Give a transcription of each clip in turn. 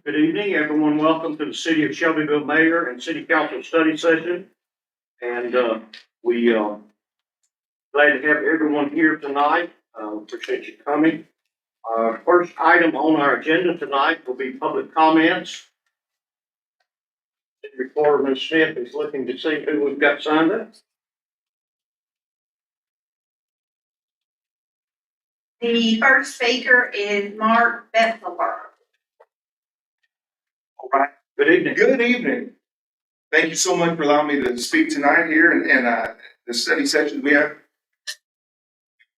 Good evening, everyone. Welcome to the City of Shelbyville Mayor and City Council Study Session. And we glad to have everyone here tonight. Appreciate you coming. First item on our agenda tonight will be public comments. City Recorder Ms. Smith is looking to see who we've got signed up. The first speaker is Mark Betzelberg. All right. Good evening. Good evening. Thank you so much for allowing me to speak tonight here and the study session we have.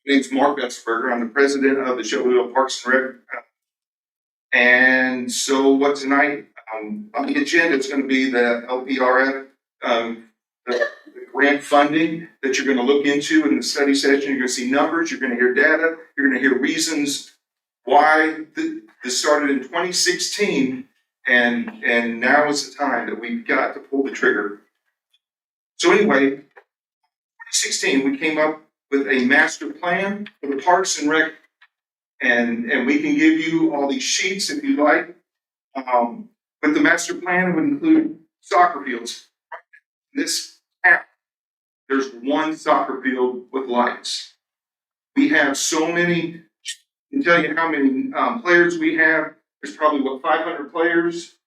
My name's Mark Betzberger. I'm the president of the Shelbyville Parks and Rec. And so what tonight, on the agenda is going to be the LPRF, the grant funding that you're going to look into in the study session. You're going to see numbers, you're going to hear data, you're going to hear reasons why this started in 2016 and now is the time that we've got to pull the trigger. So anyway, 2016, we came up with a master plan for the Parks and Rec, and we can give you all these sheets if you like. But the master plan would include soccer fields. This town, there's one soccer field with lights. We have so many, I can tell you how many players we have. There's probably, 500 players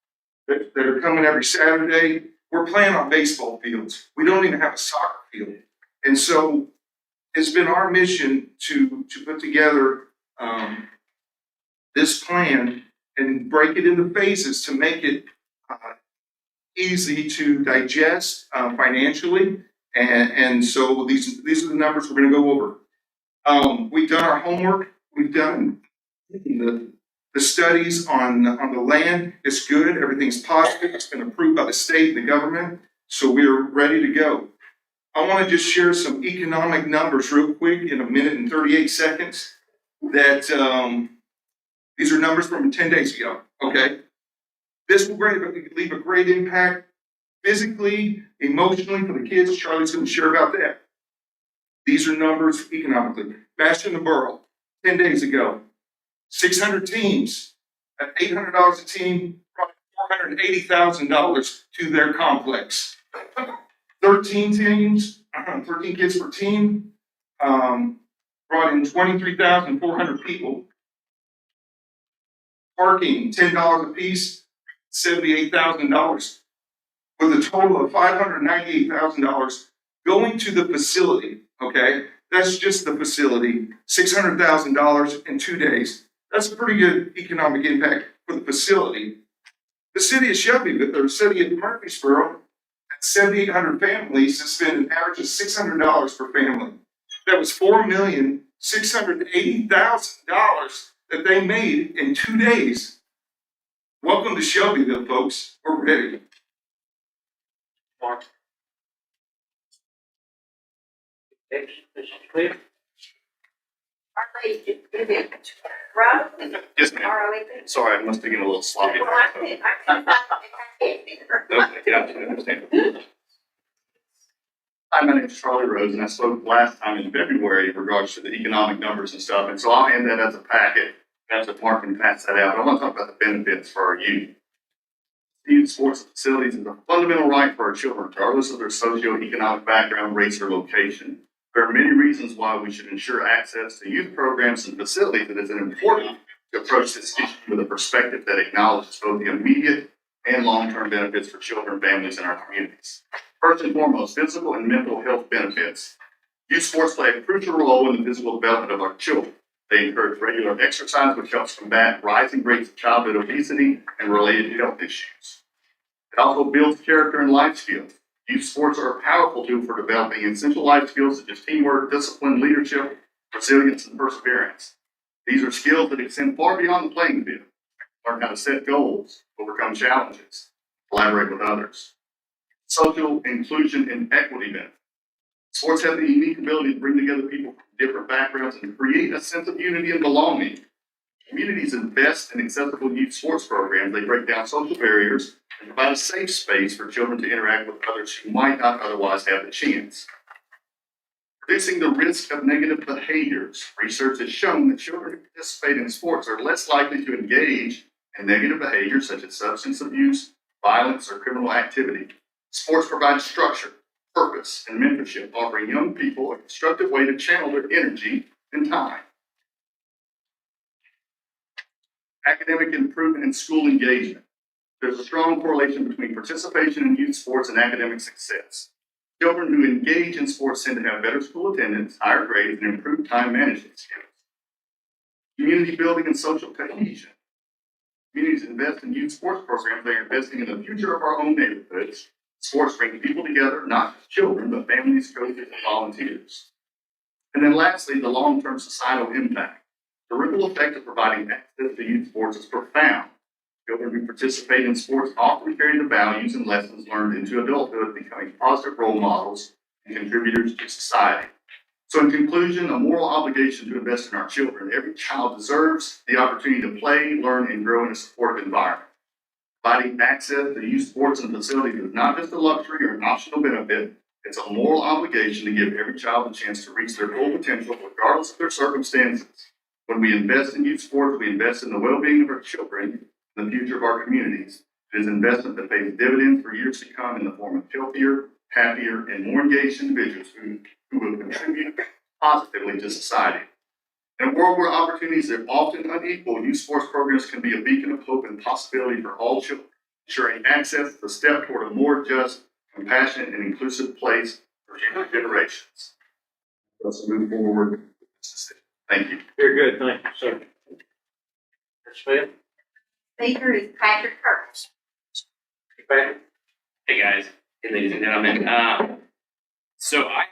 that are coming every Saturday. We're playing on baseball fields. We don't even have a soccer field. And so it's been our mission to put together this plan and break it into phases to make it easy to digest financially. And so these are the numbers we're going to go over. We've done our homework. We've done the studies on the land. It's good. Everything's positive. It's been approved by the state and the government. So we're ready to go. I want to just share some economic numbers real quick in a minute and 38 seconds. That these are numbers from 10 days ago. Okay, this will leave a great impact physically, emotionally for the kids. Charlie's going to share about that. These are numbers economically. Bastion the Borough, 10 days ago, 600 teams at $800 a team, probably $480,000 to their complex. 13 teams, 13 kids per team, brought in 23,400 people. Parking, $10 a piece, $78,000, with a total of $598,000 going to the facility. Okay, that's just the facility. $600,000 in 2 days. That's a pretty good economic impact for the facility. The city of Shelbyville, or the city of Murfreesboro, had 7,800 families that spend an average of $600 per family. That was $4,680,000 that they made in 2 days. Welcome to Shelbyville, folks. We're ready. Mark. This is clear. Our Rob, Yes, ma'am. R-O-E-P. Sorry, I must be getting a little sloppy. Well, I couldn't find it. Okay, gotcha, I understand. Hi, my name is Charlie Rose, and I spoke last time in February in regards to the economic numbers and stuff, and so I'll hand that as a packet, as a Mark can pass that out, but I want to talk about the benefits for our youth. Youth sports facilities is a fundamental right for our children, regardless of their socioeconomic background, race, or location. There are many reasons why we should ensure access to youth programs and facilities. It is important to approach this issue with a perspective that acknowledges both the immediate and long-term benefits for children, families, and our communities. First and foremost, physical and mental health benefits. Youth sports play a crucial role in the physical development of our children. They encourage regular exercise, which helps combat rising rates of childhood obesity and related health issues. It also builds character and life skills. Youth sports are a powerful tool for developing essential life skills such as teamwork, discipline, leadership, resilience, and perseverance. These are skills that extend far beyond the playing field. Learn how to set goals, overcome challenges, collaborate with others. Social inclusion and equity benefits. Sports have the unique ability to bring together people from different backgrounds and create a sense of unity and belonging. Communities invest in accessible youth sports programs. They break down social barriers and provide a safe space for children to interact with others who might not otherwise have the chance. Reducing the risk of negative behaviors. Research has shown that children who participate in sports are less likely to engage in negative behaviors such as substance abuse, violence, or criminal activity. Sports provide structure, purpose, and mentorship, offering young people a constructive way to channel their energy and time. Academic improvement and school engagement. There's a strong correlation between participation in youth sports and academic success. Children who engage in sports tend to have better school attendance, higher grades, and improved time management skills. Community building and social cohesion. Communities invest in youth sports programs. They are investing in the future of our own neighborhoods. Sports bring people together, not just children, but families, coaches, and volunteers. And then lastly, the long-term societal impact. The ripple effect of providing access to youth sports is profound. Children who participate in sports often carry the values and lessons learned into adulthood, becoming positive role models and contributors to society. So in conclusion, a moral obligation to invest in our children. Every child deserves the opportunity to play, learn, and grow in a supportive environment. Providing access to youth sports and facilities is not just a luxury or an optional benefit. It's a moral obligation to give every child a chance to reach their full potential, regardless of their circumstances. When we invest in youth sports, we invest in the well-being of our children and the future of our communities. It is an investment that pays dividends for years to come in the form of healthier, happier, and more engaged individuals who will contribute positively to society. In a world where opportunities are often unequal, youth sports programs can be a beacon of hope and possibility for all children, ensuring access is a step toward a more just, compassionate, and inclusive place for future generations. Let's move forward with this decision. Thank you. Very good, thank you, sir. Ms. Smith? Speaker is Patrick Curtis. Patrick? Hey guys, hey ladies and gentlemen. So I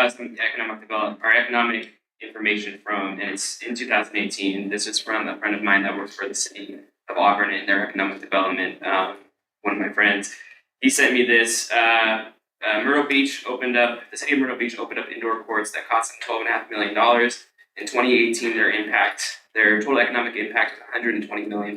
some economic information from, and it's in 2018. This is from a friend of mine that works for the city of Auburn in their economic development. One of my friends, he sent me this. The city of Myrtle Beach opened up indoor courts that cost them $12.5 million. In 2018, their total economic impact was $120 million.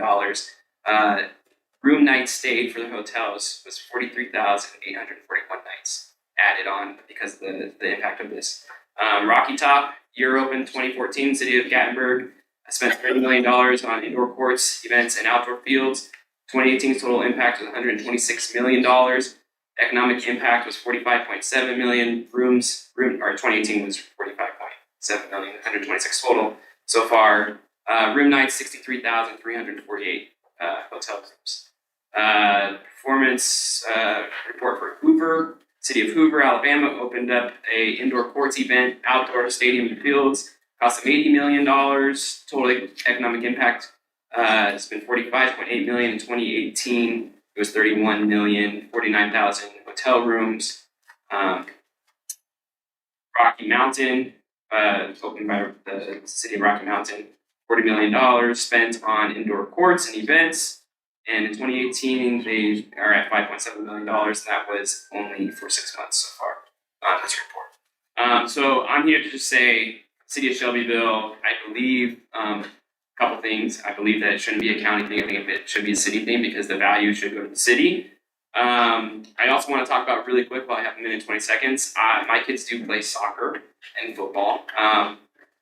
Room nights stayed for the hotels was 43,841 nights added on because of the impact of this. Rocky Top, year open 2014, city of Gatlinburg, spent $30 million on indoor courts, events, and outdoor fields. 2018's total impact was $126 million. Economic impact was $45.7 million. 2018 was $45.7 million, 126 total so far. Room nights, 63,348 hotel rooms. Performance report for Hoover. City of Hoover, Alabama opened up a indoor courts event, outdoor stadium and fields, cost them $80 million. Total economic impact has been $45.8 million in 2018. It was $31 million, 49,000 hotel rooms. Rocky Mountain, opened by the city of Rocky Mountain, $40 million spent on indoor courts and events. And in 2018, they are at $5.7 million. And that was only for 6 months so far on this report. So I'm here to just say, City of Shelbyville, I believe, a couple things. I believe that it shouldn't be a county thing. I think it should be a city thing because the value should go to the city. I also want to talk about really quick while I have a minute and 20 seconds. My kids do play soccer and football.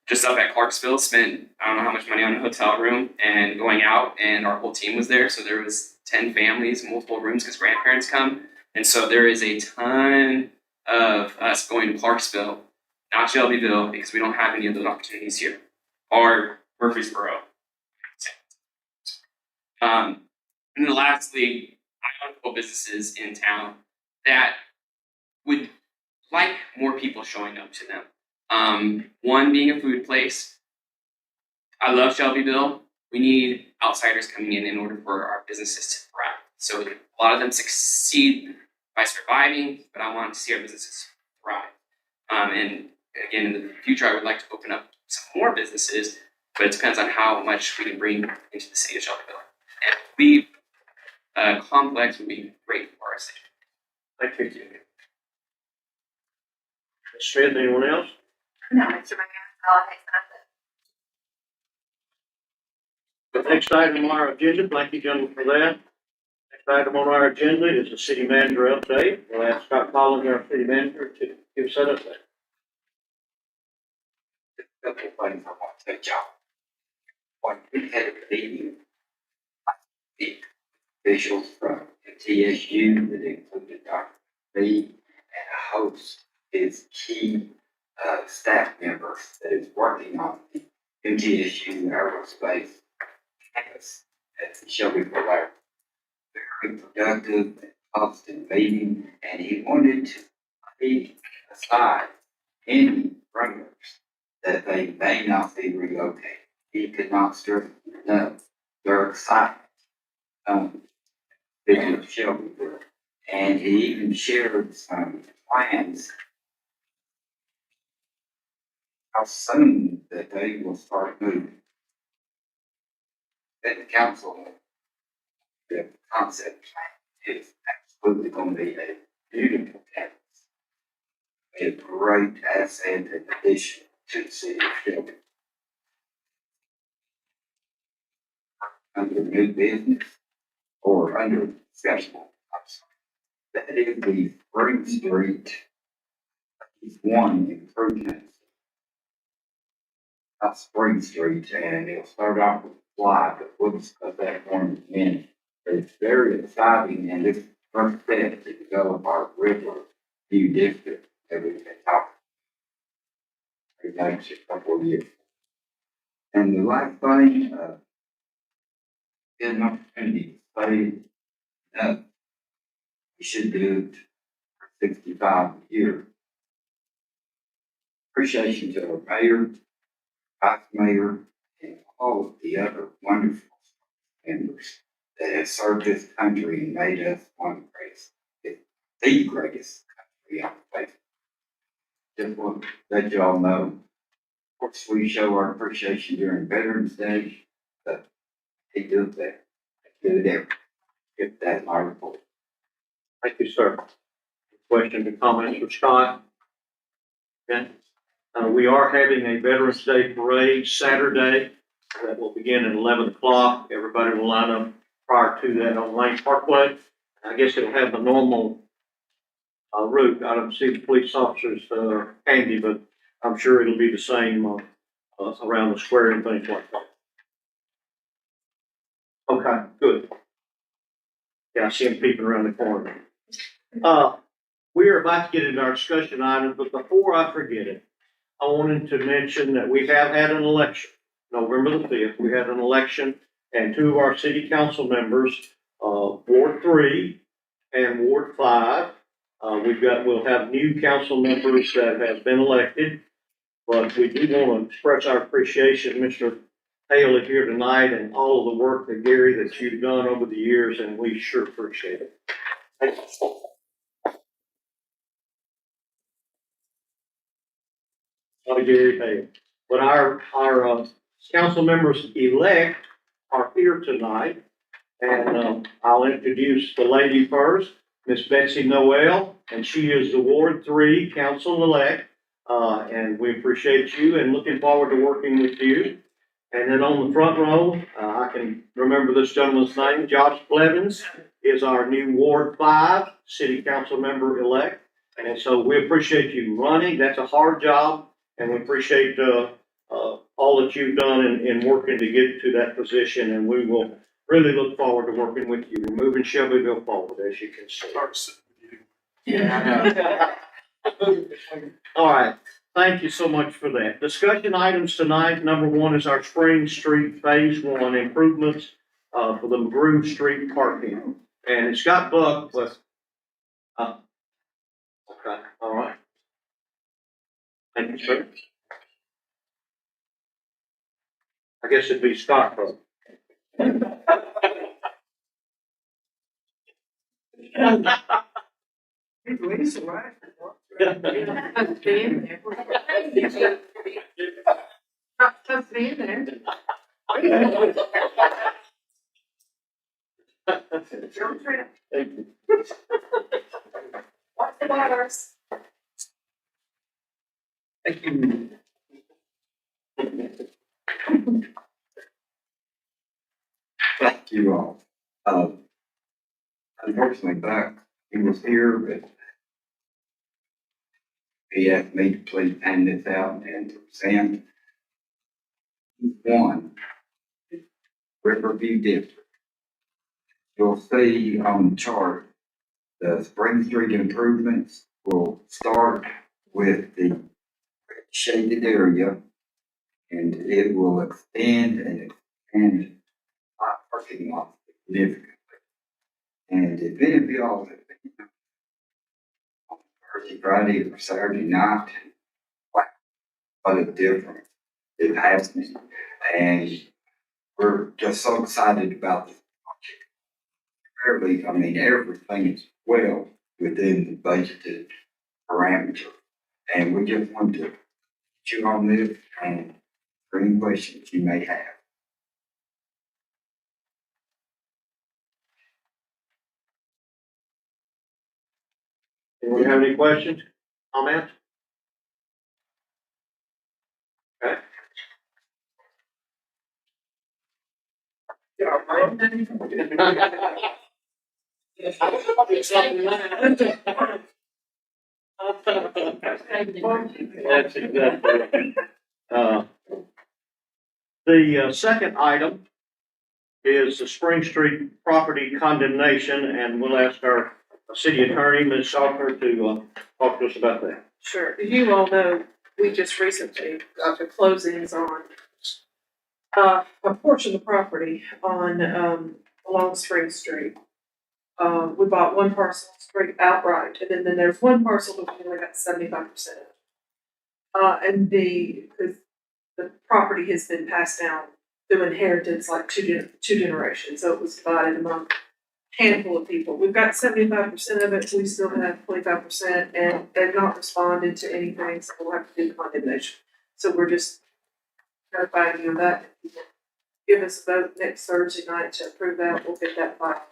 Just up at Clarksville, spent I don't know how much money on a hotel room and going out, and our whole team was there. So there was 10 families, multiple rooms because grandparents come. And so there is a ton of us going to Clarksville, not Shelbyville, because we don't have any of those opportunities here, or Murfreesboro. And then lastly, I own a couple businesses in town that would like more people showing up to them. One being a food place. I love Shelbyville. We need outsiders coming in order for our businesses to thrive. So a lot of them succeed by surviving, but I want to see our businesses thrive. And again, in the future, I would like to open up some more businesses, but it depends on how much we can bring into the city of Shelbyville. And we complex would be great for our city. Thank you. Ms. Smith, anyone else? No, Mr. Mayor, all I The next item on our agenda, thank you, gentlemen, for that. Next item on our agenda is the city manager update. We'll ask Scott Collins, our city manager, to give us that update. Couple of things I want to touch on. When we had a meeting, the officials from TSU that included Dr. Lee and a host is key staff members that is working on the MTSU aerospace campus at the Shelbyville Air. Very productive and positive meeting, and he wanted to leave aside any rumors that they may not be relocated. He could not stress enough their excitement visit Shelbyville. And he even shared some plans how soon that they will start moving. At the council, the concept plan is absolutely going to be a beautiful campus, a great asset and addition to the city of Shelbyville. Under new business or under discussion, that is the Spring Street one improvement. Not Spring Street, and it'll start off with fly, but we'll discuss that more in a minute. But it's very exciting, and this first step to develop our river view district that we've been talking for the next couple of years. And the last thing, get an opportunity to say, we should do it for 65 years. Appreciation to our mayor, vice mayor, and all of the other wonderful members that have served this country and made us one of the greatest country on the face. Just want to let y'all know, of course, we show our appreciation during Veterans Day, but they do that. They do it every. If that's my report. Thank you, sir. Questions or comments for Scott? Okay. We are having a Veterans Day parade Saturday that will begin at 11 o'clock. Everybody will line up prior to that on Lane Parkway. I guess it'll have the normal route. I don't see the police officers handy, but I'm sure it'll be the same around the square and things like that. Okay, good. Yeah, I see him peeping around the corner. We are about to get into our discussion items, but before I forget it, I wanted to mention that we have had an election, November the 5th. We had an election, and two of our city council members, Ward 3 and Ward 5. We'll have new council members that have been elected, but we do want to express our appreciation, Mr. Hale is here tonight, and all of the work that Gary that you've done over the years, and we sure appreciate it. Thank you. Gary Hale. But our council members elect are here tonight, and I'll introduce the lady first, Miss Betsy Noel, and she is the Ward 3 council elect. and we appreciate you and looking forward to working with you. And then on the front row, I can remember this gentleman's name, Josh Blevins is our new Ward 5 City Council member elect. And so we appreciate you running. That's a hard job, and we appreciate, all that you've done in working to get to that position, and we will really look forward to working with you. We're moving Shelbyville forward, as you can see. All right, thank you so much for that. Discussion items tonight, number one is our Spring Street Phase 1 improvements, for the McGrew Street parking. And it's got booked, but, okay, all right. Thank you, sir. I guess it'd be Scott, bro. Thank you. What's the waters? Thank you. Thank you all. Unfortunately, Buck, he was here, but he asked me to please hand this out and to present one Riverview District. You'll see on the chart, the Spring Street improvements will start with the shaded area, and it will extend and expand our parking lot significantly. And if any of y'all have been on Thursday, Friday, or Saturday night, wow, what a difference it has been. And we're just so excited about this project. Apparently, I mean, everything is well within the budgeted parameter. And we just want to chew on this and for any questions you may have. Anyone have any questions, comments? Okay. That's exactly right. The second item is the Spring Street property condemnation, and we'll ask our city attorney, Ms. Salker, to talk to us about that. Sure. As you all know, we just recently got the closings on a portion of the property on along Spring Street. We bought one parcel straight outright, and then there's one parcel that we only got 75%. And because the property has been passed down through inheritance like two generations, so it was divided among a handful of people. We've got 75% of it. We still have 25%, and they've not responded to anything, so we'll have to do condemnation. So we're just notifying you of that. Give us a vote next Thursday night to approve that. We'll get that filed.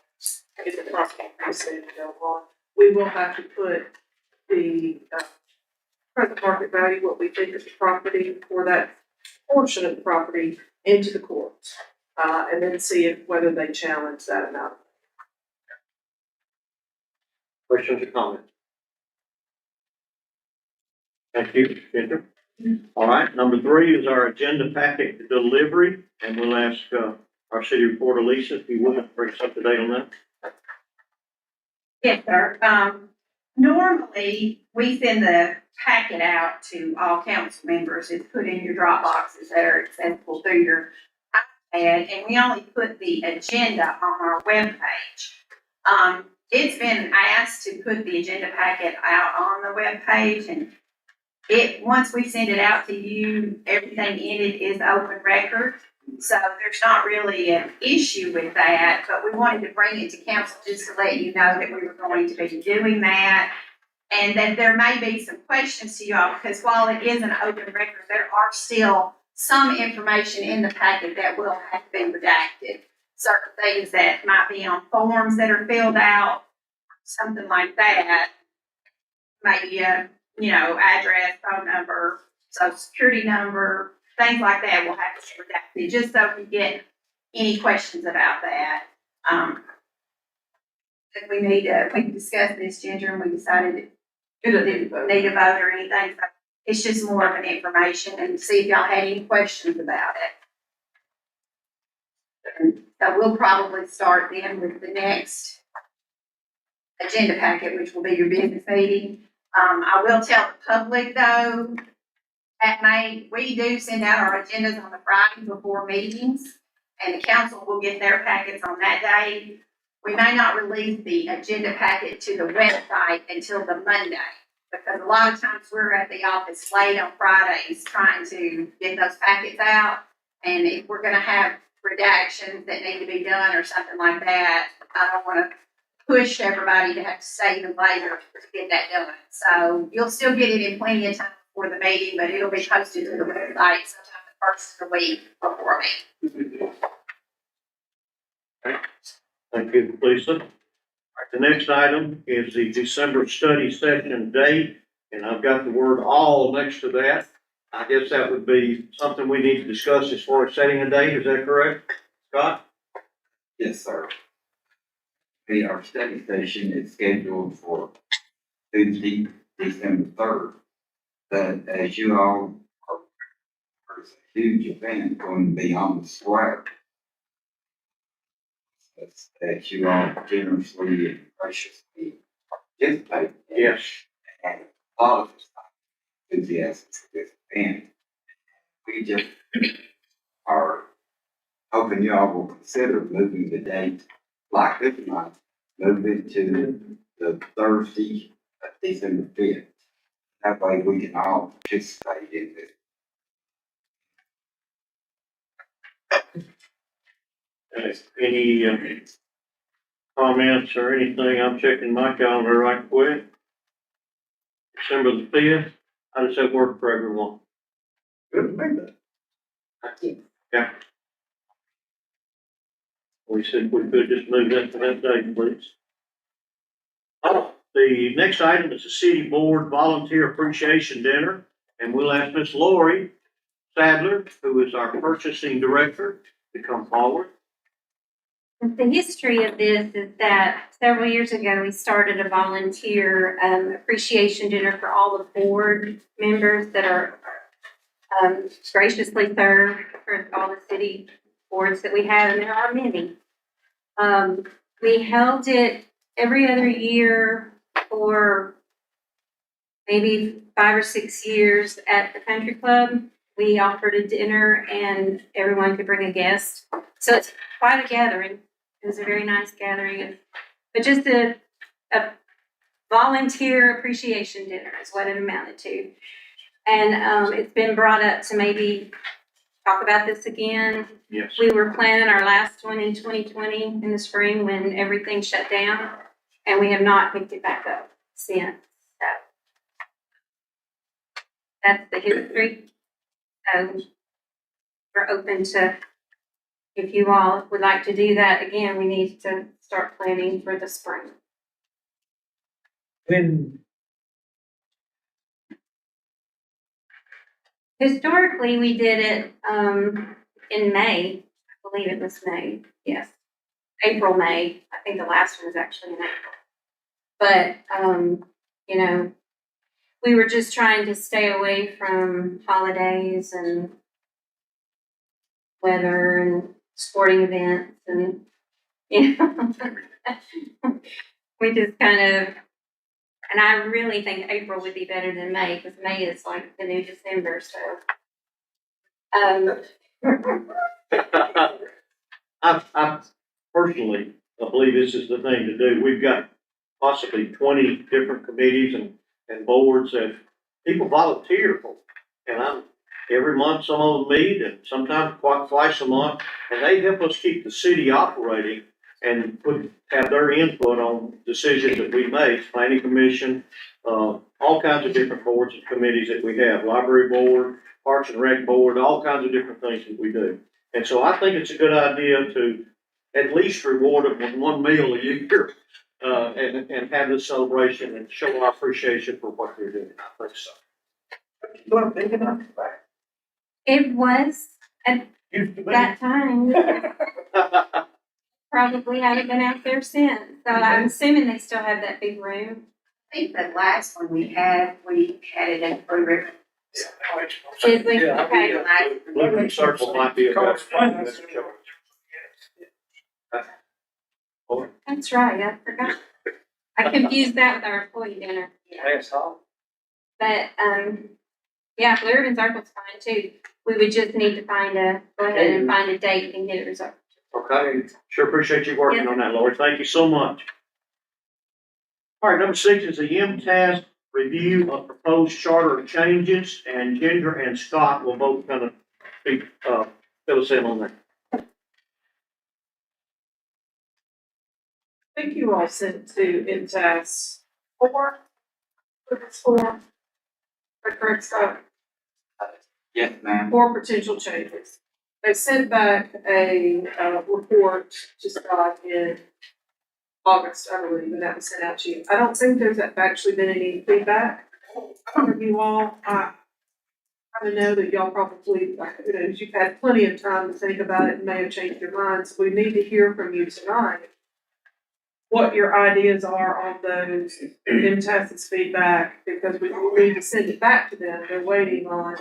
Get the property ready to go on. We will have to put the present market value, what we think is the property for that portion of the property, into the courts, and then see whether they challenge that amount. Questions or comments? Thank you, Ginger. All right, number 3 is our agenda packet delivery, and we'll ask our city reporter, Lisa, if you would, bring us up to date on that. Yes, sir. Normally, we send the packet out to all council members. It's put in your drop boxes that are accessible through your iPad, and we only put the agenda on our webpage. It's been asked to put the agenda packet out on the webpage, and once we send it out to you, everything in it is open record. So there's not really an issue with that, but we wanted to bring it to council just to let you know that we were going to be doing that. And that there may be some questions to you all, because while it is an open record, there are still some information in the packet that will have to be redacted. Certain things that might be on forms that are filled out, something like that. Maybe you know, address, phone number, social security number, things like that will have to be redacted, just so if we get any questions about that. If we can discuss this, Ginger, and we decided It to doesn't vote. need a vote or anything, so it's just more of an information and see if y'all had any questions about it. And so we'll probably start then with the next agenda packet, which will be your business meeting. I will tell the public though, we do send out our agendas on the Friday before meetings, and the council will get their packets on that day. We may not release the agenda packet to the website until the Monday, because a lot of times we're at the office late on Fridays trying to get those packets out. And if we're gonna have redactions that need to be done or something like that, I don't wanna push everybody to have to stay even later to get that done. So you'll still get it in plenty of time before the meeting, but it'll be posted to the website sometime the first of the week before meeting. Thank you, Lisa. All right, the next item is the December study session date, and I've got the word all next to that. I guess that would be something we need to discuss as far as setting a date, is that correct, Scott? Yes, sir. Our study session is scheduled for Tuesday, December 3rd. But as you all are, there's a huge event going to be on the square. That you all generously and graciously participate in. Yes. And a lot of enthusiasm for this event. We just are hoping you all will consider moving the date like this month, move it to the Thursday of December 5th. That way we can all participate in this. Any comments or anything? I'm checking my calendar right quick. December the 5th, how does that work for everyone? Yeah. We said we could just move that to that date, please. Oh, the next item is the city board volunteer appreciation dinner, and we'll ask Miss Lori Sadler, who is our purchasing director, to come forward. The history of this is that several years ago, we started a volunteer appreciation dinner for all the board members that are graciously served for all the city boards that we have, and there are many. We held it every other year for maybe 5 or 6 years at the country club. We offered a dinner and everyone could bring a guest. So it's quite a gathering. It was a very nice gathering, but just a volunteer appreciation dinner is what it amounted to. And it's been brought up to maybe talk about this again. Yes. We were planning our last one in 2020 in the spring when everything shut down, and we have not picked it back up since. So that's the history. We're open to, if you all would like to do that again, we need to start planning for the spring. When, Historically, we did it in May. I believe it was May. Yes, April, May. I think the last one was actually in April. But you know, we were just trying to stay away from holidays and weather and sporting events, and you know, we just kind of. And I really think April would be better than May, because May is like the new December, so. I personally, I believe this is the thing to do. We've got possibly 20 different committees and boards that people volunteer for. And every month some of them meet, and sometimes twice a month, and they help us keep the city operating and have their input on decisions that we make, planning commission, all kinds of different boards and committees that we have, library board, parks and rec board, all kinds of different things that we do. And so I think it's a good idea to at least reward them with one meal a year and have this celebration and show our appreciation for what you're doing. I think so. Well, big enough. It was at Used to be. that time, probably haven't been out there since, so I'm assuming they still have that big room. I think the last one we had it in Blue Ribbon. Is it, Yeah, okay, Blue Circle might be a better. that's right, I forgot. I confused that with our employee dinner. But, yeah, Blue Ribbon Circle's fine too. We would just need to go ahead and find a date and get it reserved. Okay, sure appreciate you working on that, Lori. Thank you so much. All right, number 6 is the MTAS review of proposed charter changes, and Ginger and Scott will both kind of be, fill us in on that. I think you all sent to MTS 4, it's 4, correct, Scott? Yes, ma'am. 4 potential changes. They sent back a, report to Scott in August, I believe, and that was sent out to you. I don't think there's actually been any feedback from you all. I know that y'all probably, you've had plenty of time to think about it and may have changed your minds. We need to hear from you tonight what your ideas are on those MTS's feedback, because we need to send it back to them. They're waiting on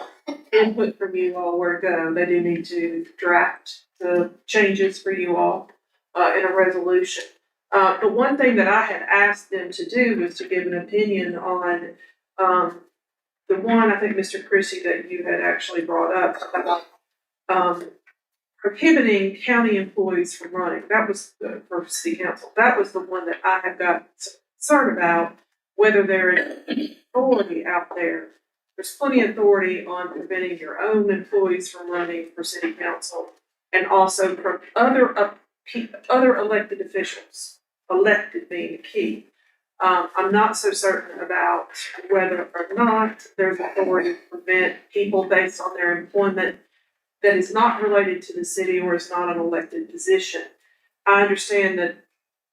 input from you all where to go. They do need to draft the changes for you all in a resolution. The one thing that I had asked them to do was to give an opinion on the one, I think, Mr. Chrissy, that you had actually brought up about prohibiting county employees from running. That was for city council. That was the one that I have got concerned about, whether there is authority out there. There's plenty of authority on preventing your own employees from running for city council, and also for other elected officials, elected being the key. I'm not so certain about whether or not there's authority to prevent people based on their employment that is not related to the city or is not an elected position. I understand that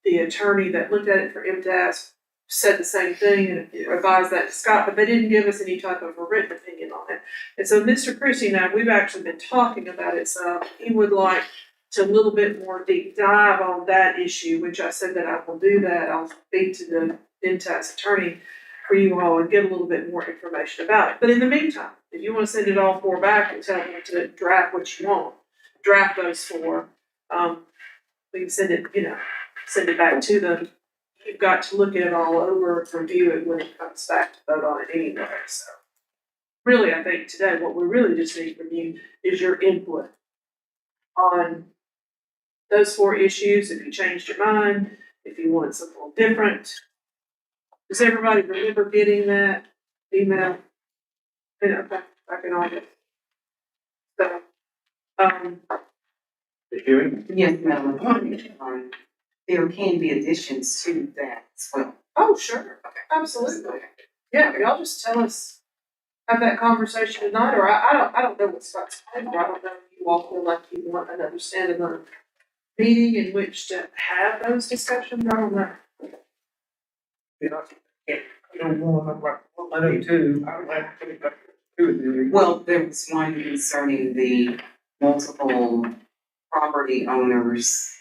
the attorney that looked at it for MTS said the same thing and advised that to Scott, but they didn't give us any type of a written opinion on it. And so Mr. Chrissy and I, we've actually been talking about it, so he would like to a little bit more deep dive on that issue, which I said that I will do that. I'll speak to the MTS attorney for you all and get a little bit more information about it. But in the meantime, if you want to send it all 4 back and tell them to draft what you want, draft those 4. We can send it back to them. You've got to look at it all over, review it when it comes back to vote on it anyway. So really, I think today what we really just need from you is your input on those 4 issues. If you changed your mind, if you want something different. Does everybody remember getting that email? Back in August. So, The hearing? Yes, Madam Attorney, there can be additions to that as well. oh, sure, absolutely. Yeah, y'all just tell us, have that conversation tonight, or I don't know what Scott's plan, or I don't know if you all feel like you want another standalone meeting in which to have those discussions, I don't know. I know too. Well, there was one concerning the multiple property owners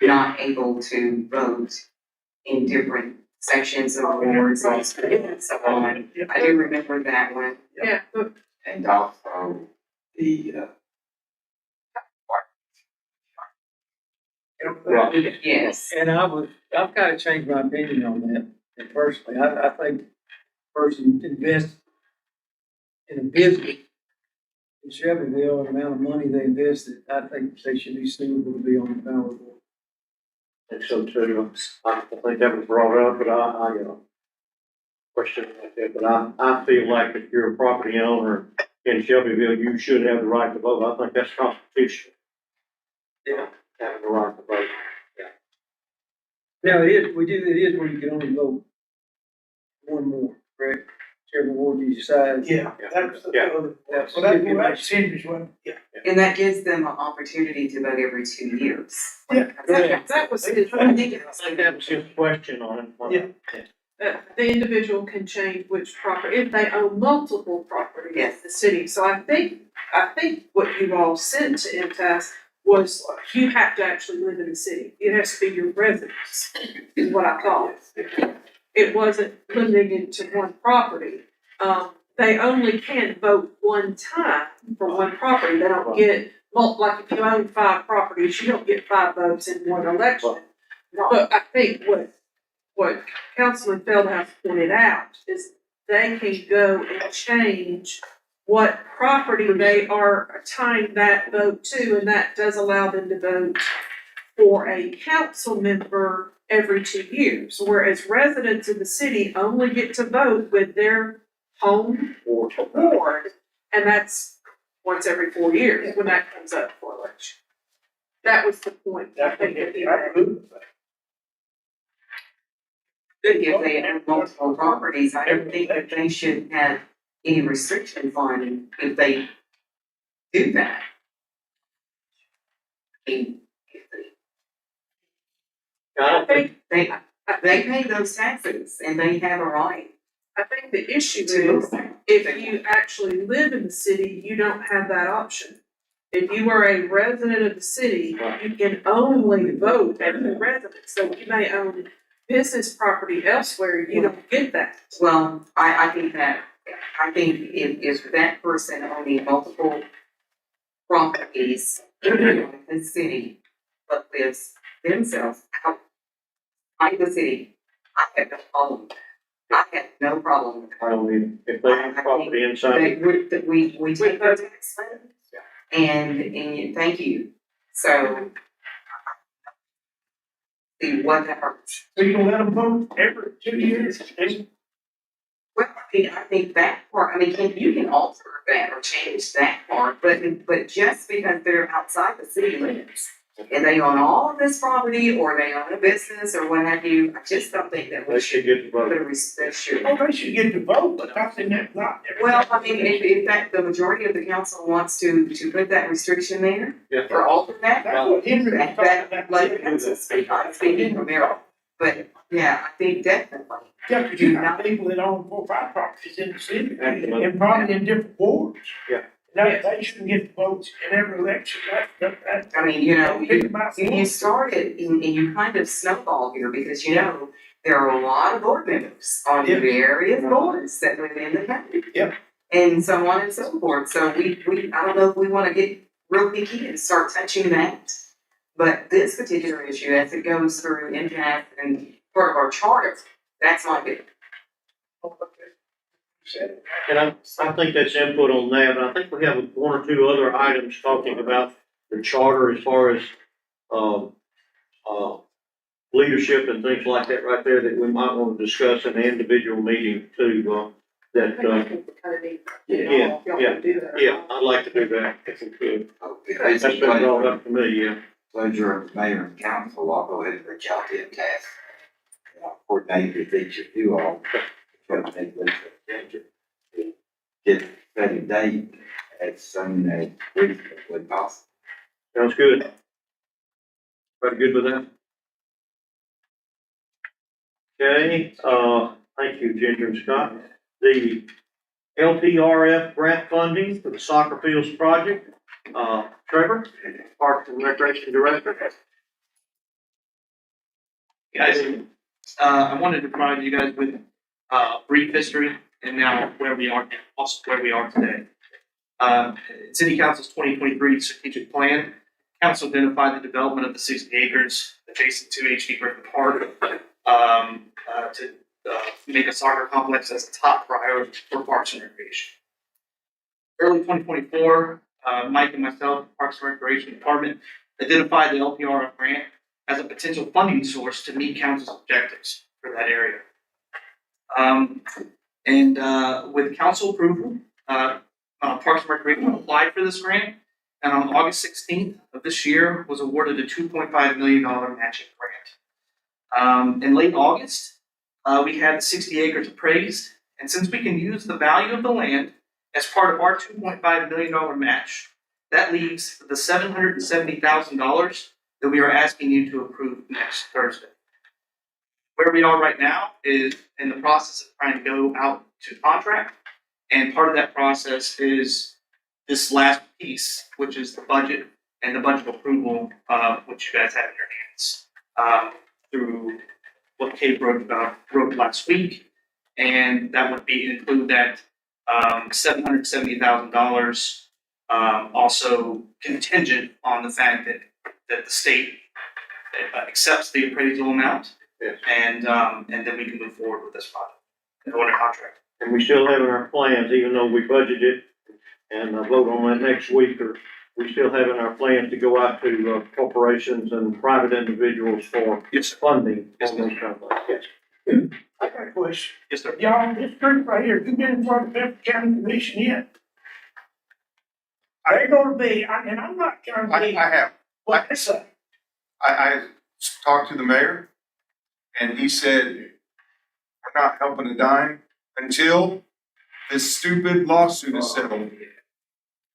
not able to vote in different sections of wards and so on. I do remember that one. Yeah, but And also the, Yes. And I've kind of changed my opinion on that personally. I think person invest in a business in Shelbyville, the amount of money they invested, I think they should be suitable to be on the power board. I think so too. I think that was brought up, but I question like that, but I feel like if you're a property owner in Shelbyville, you should have the right to vote. I think that's constitutional. Yeah. Having the right to vote. Now, it is where you can only vote one more, correct? whichever ward you decide. Yeah, that's the, Yeah. That's well, that's, stipulated. Cindy's one, yeah. And that gives them an opportunity to vote every 2 years. Yeah. That was his, I think that was his question on it. Yeah. the individual can change which property, if they own multiple properties in Yes. the city. So I think what you all sent to MTS was you have to actually live in the city. It has to be your residence, is what I thought. It wasn't limiting it to one property. They only can vote one time for one property. They don't get, like if you own 5 properties, you don't get 5 votes in one election. But I think what Councilman Feldhouse pointed out is they can go and change what property they are tying that vote to, and that does allow them to vote for a council member every 2 years, whereas residents of the city only get to vote with their home ward, and that's once every 4 years when that comes up for election. That was the point, I think, that he made. If they own multiple properties, I don't think that they should have any restrictions on if they do that. I mean, I think they pay those taxes and they have a right I think the issue to. is, if you actually live in the city, you don't have that option. If you are a resident of the city, you can only vote as a resident, so you may own business property elsewhere, you don't get that. Well, I think if that person owning multiple properties in the city, but lives themselves out of the city, I have no problem. I have no problem with I mean, if they have property inside. that we take those tax funds and thank you. So see what that hurts. So you gonna let them vote every 2 years? Well, I think that part, you can alter that or change that part, but just because they're outside the city limits and they own all of this property or they own a business or what have you, I just don't think that They we should should get the put vote. a restriction. Oh, they should get to vote, but I think that's not. Well, if that, the majority of the council wants to put that restriction there Yeah. or alter that, That's what Henry was talking that, about. let the council speak, I'm speaking from there. But, yeah, I think definitely. Yeah, 'cause you got people that own 4 or 5 properties in the city, Absolutely. and probably in different wards. Yeah. That, they shouldn't get votes in every election, that's. You started and you kind of snowball here because there are a lot of board members on Yeah. various boards that live in the county. Yep. And so on and so forth. So we, I don't know if we wanna get real picky and start touching that. But this particular issue, as it goes through MTS and part of our charter, that's my big. And I think that's input on that, but I think we have 1 or 2 other items talking about the charter as far as, leadership and things like that right there that we might want to discuss in the individual meeting too, I think we kind of need, Yeah, y'all yeah, can do that. yeah, I'd like to do that if we could. Okay, That's been brought up to me, yeah. pleasure of the mayor and council, I'll go ahead and reach out to him, task. And I'll coordinate with each of you all, try to make this agenda. Get set a date as soon as reasonably possible. Sounds good. Everybody good with that? Okay, thank you, Ginger and Scott. The LPRF grant funding for the soccer fields project, Trevor, Parks and Recreation Director. Guys, I wanted to provide you guys with brief history and now where we are, and also where we are today. City Council's 2023 strategic plan, council identified the development of the 60 acres adjacent to H.D. Griffin Park to make a soccer complex as a top priority for Parks and Recreation. Early 2024, Mike and myself, Parks and Recreation Department, identified the LPRF grant as a potential funding source to meet council's objectives for that area. With council approval, Parks and Recreation applied for this grant, and on August 16th of this year was awarded a $2.5 million matching grant. In late August, we had 60 acres appraised And since we can use the value of the land as part of our $2.5 million match, that leaves the $770,000 that we are asking you to approve next Thursday. Where we are right now is in the process of trying to go out to contract. And part of that process is this last piece, which is the budget and the budget approval, which you guys have in your hands, through what Kate wrote last week. And that would include that $770,000, also contingent on the fact that the state accepts the appraisal amount. Yes. And then we can move forward with this project and go under contract. And we still have in our plans, even though we budgeted and vote on that next week, or we still have in our plans to go out to corporations and private individuals for Yes, sir. funding Yes, on sir. those kind of things. Yes. I got a question. Yes, sir. Y'all, this group right here, you been in front of the county commission yet? Are they gonna be, and I'm not trying to be, I have. what they say? I talked to the mayor, and he said, we're not helping a dime until this stupid lawsuit is settled.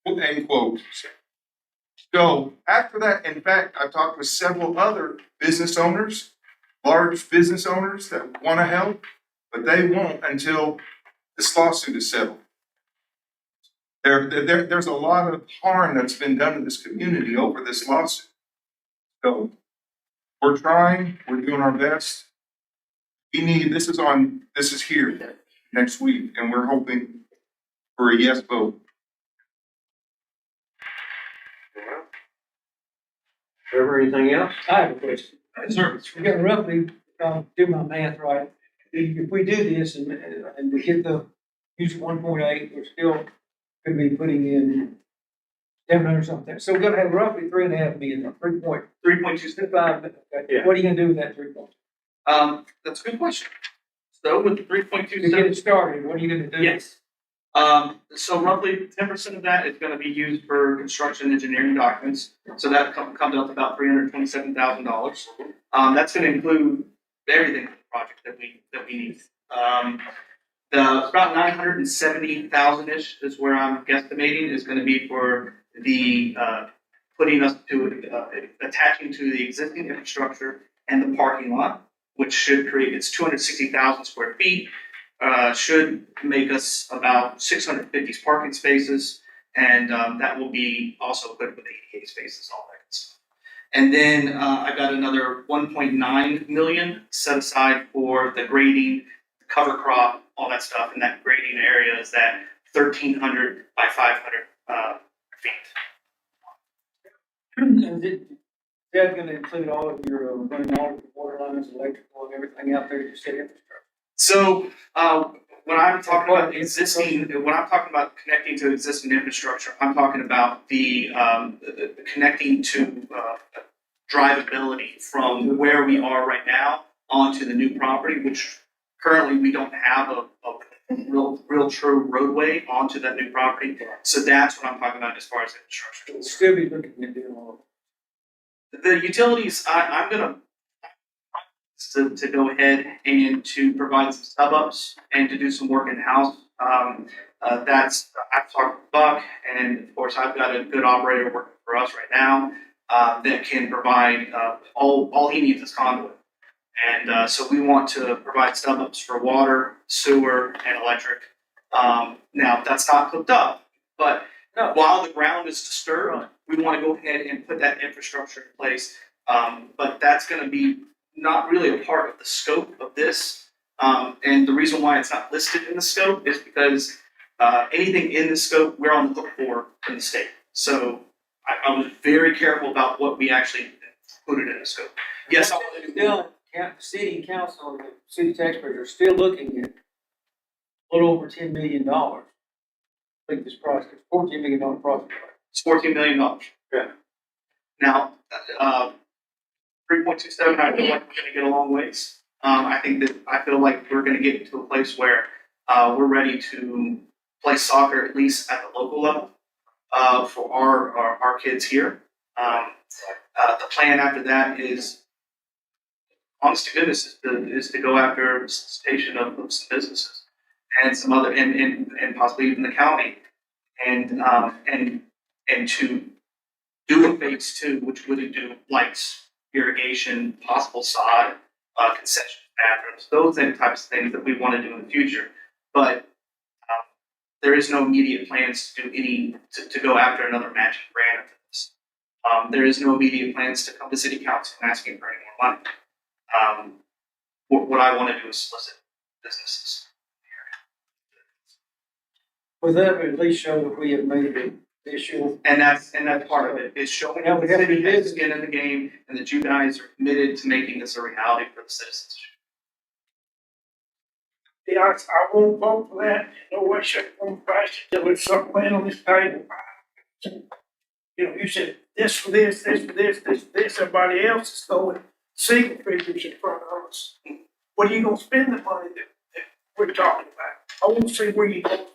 End quote. So after that, in fact, I talked with several other business owners, large business owners that want to help, but they won't until this lawsuit is settled. There's a lot of harm that's been done to this community over this lawsuit. So we're trying, we're doing our best. This is here next week, and we're hoping for a yes vote. Trevor, anything else? I have a question. Sir. We got roughly, do my math right, if we do this and we hit the, use 1.8, we're still gonna be putting in 700 something. So we're gonna have roughly 3.5 million, 3.25. 3.2. Yeah. What are you gonna do with that 3 point? That's a good question. So with the To get 3.27, it started, what are you gonna do? yes. So roughly 10% of that is going to be used for construction engineering documents. So that comes up to about $327,000. That's going to include everything for the project that we need. The about 970,000-ish is where I'm guesstimating is going to be for the putting us to attaching to the existing infrastructure and the parking lot, which should create, it's 260,000 square feet. Should make us about 650 parking spaces, and that will be also equipped with ADA spaces, all that good stuff. And then I got another 1.9 million set aside for the grading, cover crop, all that stuff, and that grading area is that 1,300 by 500 feet. And is that gonna include all of your, running all of your water lines, electrical and everything out there to set infrastructure? So when I'm talking about connecting to existing infrastructure, I'm talking about the connecting to drivability from where we are right now onto the new property, which currently we don't have a real true roadway onto that new property. So that's what I'm talking about as far as infrastructure. We'll still be looking at doing all The utilities, I'm gonna to go ahead and to provide some sub-ups and to do some work in-house. I've talked with Buck, and of course I've got a good operator working for us right now that can provide all he needs is conduit. And so we want to provide sub-ups for water, sewer, and electric. Now that's not hooked up, but while the ground is disturbed, we want to go ahead and put that infrastructure in place. But that's going to be not really a part of the scope of this. And the reason why it's not listed in the scope is because anything in the scope we're on the hook for in the state. So I was very careful about what we actually included in the scope. Yes, I want to do more. still, city council, the city taxpayers are still looking at a little over $10 million. I think this project, $14 million project. It's $14 million. Yeah. Now, 3.27, I feel like we're going to get a long ways. I feel like we're going to get to a place where we're ready to play soccer, at least at the local level, for our kids here. The plan after that is, honest to goodness, is to go after solicitation of some businesses and some other, and possibly even the county. And to do a phase two, which would do lights, irrigation, possible sod, concession bathrooms, those types of things that we want to do in the future. But there is no immediate plans to do to go after another matching grant for this. There is no immediate plans to come to city council and asking for any more money. What I want to do is solicit businesses. With that, we at least show that we have made the issue. And that's part of it. It's showing that the city has skin in the game and that you guys are committed to making this a reality for the citizens. be honest, I won't vote for that, no way, shape, or form, till there's something laying on this table. You know, you said this for this, this for this, this for this, everybody else is throwing single figures in front of us. What are you gonna spend the money that we're talking about? I won't see where you go.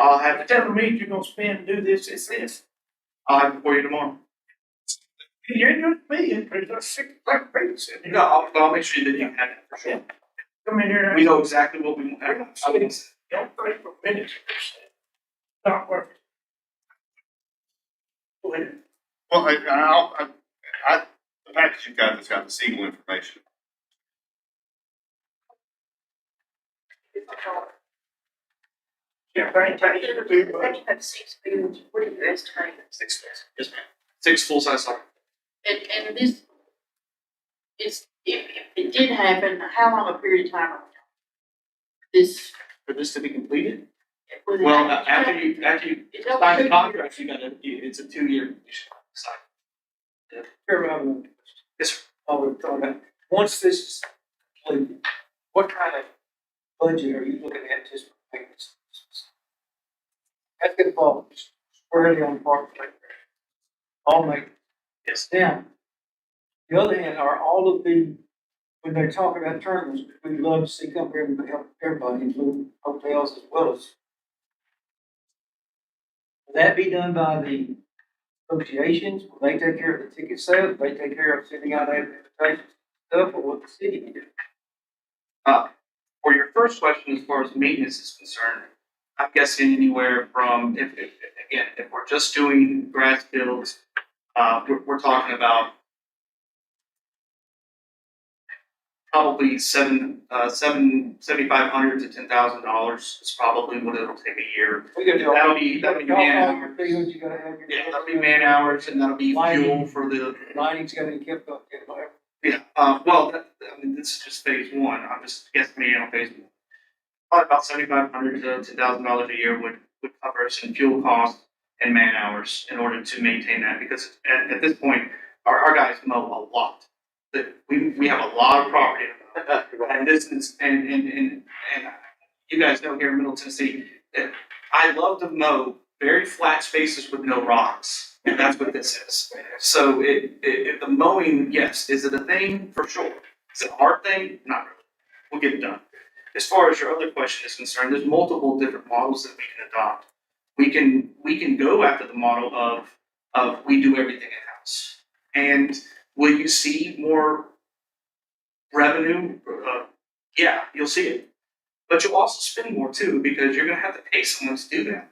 I'll have it. Tell me you're gonna spend, do this, this. I'll have it for you tomorrow. You ain't gonna be in, there's a six black pages in No, here. I'll make sure that you have it for sure. Come in here We and know exactly what we want. don't think for minutes, not worth it. Go ahead. Well, the package you got that's got the Siegel information. Campaign tax, big budget. have 6 bills, what do you estimate? 6 days. Yes, ma'am. 6 full-size lots. And this is, if it did happen, how long a period of time are we talking? This, For this to be completed? was it? Well, after you It's over sign the 2 contract, it's a 2-year completion. Sign. Yes, sir. Once this is completed, what kind of budget are you looking at just for maintenance? That's gonna fall squarely on Park Lake. All maintenance. Yes. Now, the other hand, are all of the, when they talk about tournaments, we'd love to see come here and help everybody, including hotels as well as. Will that be done by the associations? Will they take care of the ticket sales? Will they take care of sending out invitations stuff, or what the city can do? For your first question, as far as maintenance is concerned, I'm guessing anywhere from, if we're just doing grass fields, we're talking about probably $7,500 to $10,000 is probably what it'll take a year. That'll be man hours. You gotta have your. Yeah, that'll be man hours, and that'll be fuel for the. Lining's gotta be kept up, get whatever. Yeah, this is just phase one. I'm just guesstimating on phase one. Probably about $7,500 to $10,000 a year would cover some fuel costs and man hours in order to maintain that, because at this point, our guys mow a lot. We have a lot of property, and this is and you guys know here in Middle Tennessee, I love to mow very flat spaces with no rocks, and that's what this is. So the mowing, yes, is it a thing? For sure. Is it a hard thing? Not really. We'll get it done. As far as your other question is concerned, there's multiple different models that we can adopt. We can go after the model of we do everything in house. And will you see more revenue? Yeah, you'll see it. But you'll also spend more too, because you're going to have to pay someone to do that.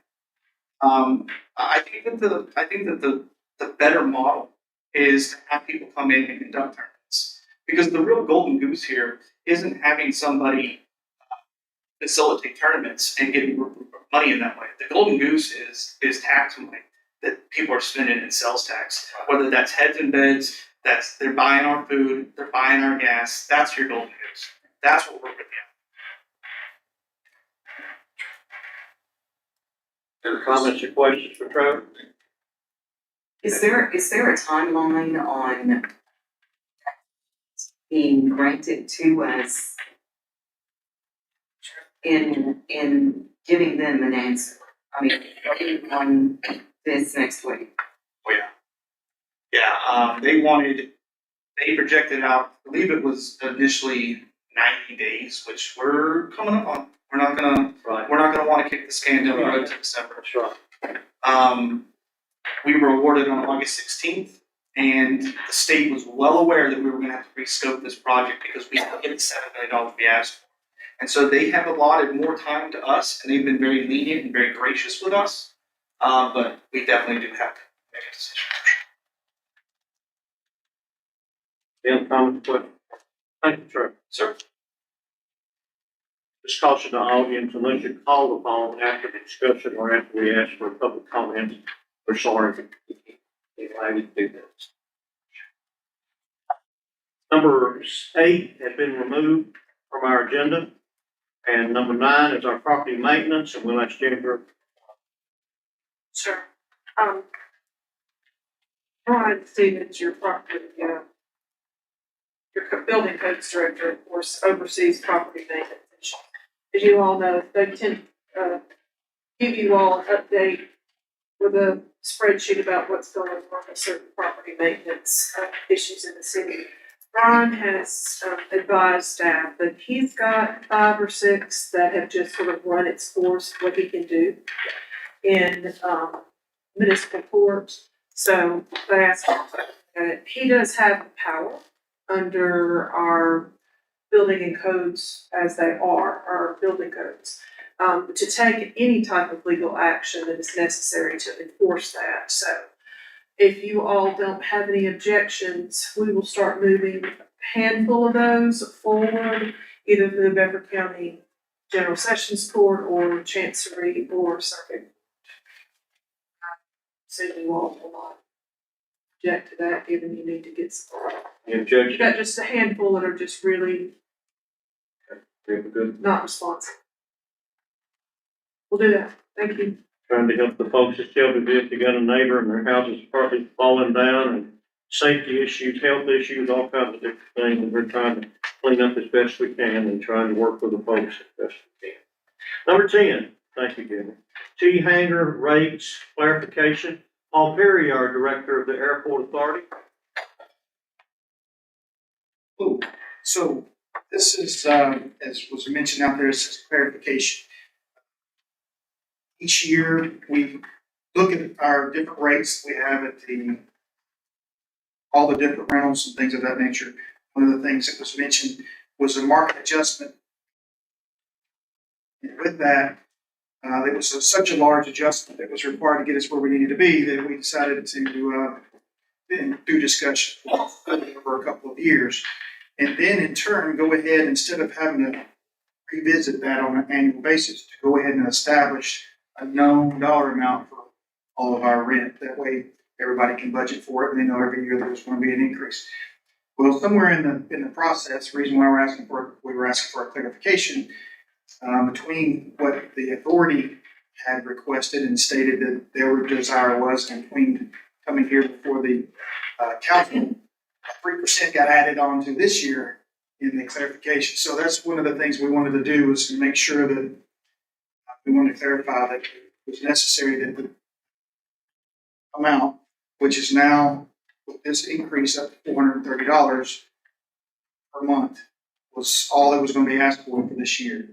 I think that the better model is to have people come in and conduct tournaments, because the real golden goose here isn't having somebody facilitate tournaments and get money in that way. The golden goose is tax money that people are spending in sales tax, whether that's heads and beds, they're buying our food, they're buying our gas. That's your golden goose. That's what we're looking at. Any comments or questions for Trevor? Is there a timeline on being granted to us in giving them an answer? I mean, on this next week. Oh yeah. Yeah, they projected out, I believe it was initially 90 days, which we're coming up on. We're not gonna want to kick this can down the road to December. Sure. We were awarded on August 16th, and the state was well aware that we were gonna have to rescope this project because we didn't get the $7 million we asked for. And so they have allotted more time to us, and they've been very lenient and very gracious with us. But we definitely do have to make a decision. Any other comments, questions? Thank you, Trey. Sir? Just caution the audience, unless you're called upon after the discussion or after we ask for public comments, we're sorry if we can't allow you to do that. Number 8 has been removed from our agenda, and number 9 is our property maintenance, and we'll ask Jennifer. Sure. Brian Stevens, your property, your building codes director, of course, oversees property maintenance. As you all know, they tend to give you all an update with a spreadsheet about what's going on with certain property maintenance issues in the city. Brian has advised staff that he's got 5 or 6 that have just sort of run its course, what he can do in municipal court. So they asked him that he does have the power under our building and codes as they are, our building codes, to take any type of legal action that is necessary to enforce that. So if you all don't have any objections, we will start moving a handful of those forward, either through the Bedford County General Sessions Court or Chancery or Circuit. So you all will not object to that, given you need to get some. Any You objection? got just a handful that are just really Very good. not responsive. We'll do that. Thank you. Trying to help the folks at Shelbyville, if they got a neighbor and their house is partly falling down, and safety issues, health issues, all kinds of different things, and we're trying to clean up as best we can and trying to work with the folks as best we can. Number 10, thank you, Jimmy. T. Hanger rates clarification. Paul Perry, our Director of the Airport Authority. Cool. So this is, as was mentioned out there, this is clarification. Each year, we look at our different rates we have at all the different rentals and things of that nature. One of the things that was mentioned was a market adjustment. And with that, there was such a large adjustment that was required to get us where we needed to be that we decided to do discussion over a couple of years. And then in turn, go ahead, instead of having to revisit that on an annual basis, to go ahead and establish a known dollar amount for all of our rent. That way, everybody can budget for it, and they know every year there's going to be an increase. Well, somewhere in the process, the reason why we were asking for a clarification between what the authority had requested and stated that their desire was, and between coming here before the council, 3% got added on to this year in the clarification. So that's one of the things we wanted to do, was to make sure that we wanted to clarify that it was necessary that the amount, which is now with this increase up to $430 per month, was all that was going to be asked for this year.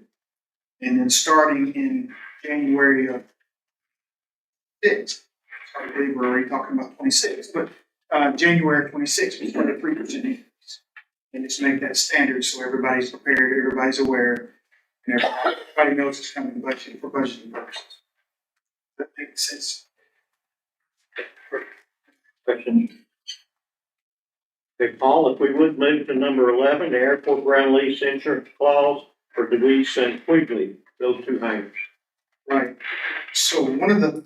And then starting in January of 6, I believe we're already talking about 26, but January of 26, we started a 3% increase. And just make that standard so everybody's prepared, everybody's aware, and everybody knows it's coming to budget for budgeting purposes. That makes sense. Questions? Okay, Paul, if we would move to number 11, the airport ground lease insurance clause for DeWeese and Quigley, those 2 hangars. Right. So one of the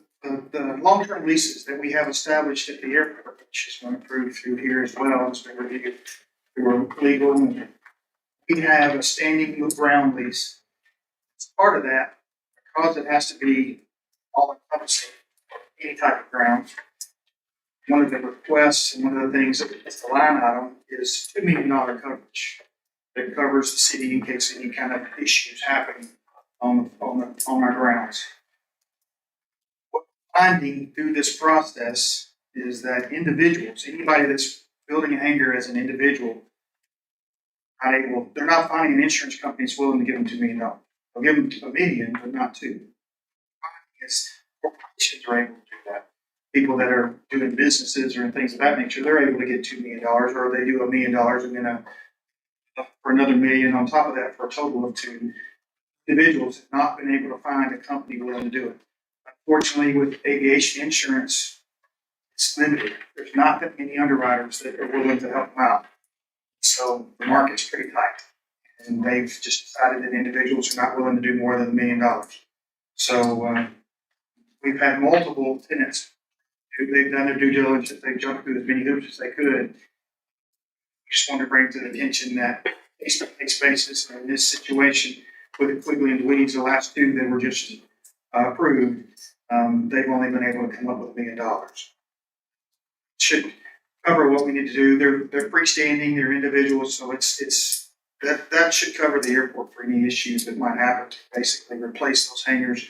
long-term leases that we have established at the airport, which is going to prove through here as well, as we review, we were legal, and we have a standing ground lease. As part of that, because it has to be all-encompassing, any type of ground, one of the requests and one of the things that is the line item is $2 million coverage that covers the city in case any kind of issues happen on our grounds. What we're finding through this process is that individuals, anybody that's building a hangar as an individual, they're not finding an insurance company that's willing to give them $2 million. They'll give them $1 million, but not $2 million. Because corporations are able to do that. People that are doing businesses or things of that nature, they're able to get $2 million, or they do $1 million and then for another million on top of that for a total of 2. Individuals have not been able to find a company willing to do it. Unfortunately, with aviation insurance, it's limited. There's not that many underwriters that are willing to help them out. So the market's pretty tight. And they've just decided that individuals are not willing to do more than $1 million. So we've had multiple tenants who they've done their due diligence, they've jumped through as many hoops as they could. Just want to bring to the attention that case basis in this situation with Quigley and Weeds, the last 2 that were just approved, they've only been able to come up with $1 million. Should cover what we need to do. They're freestanding, they're individuals, so it's that should cover the airport for any issues that might happen to basically replace those hangars.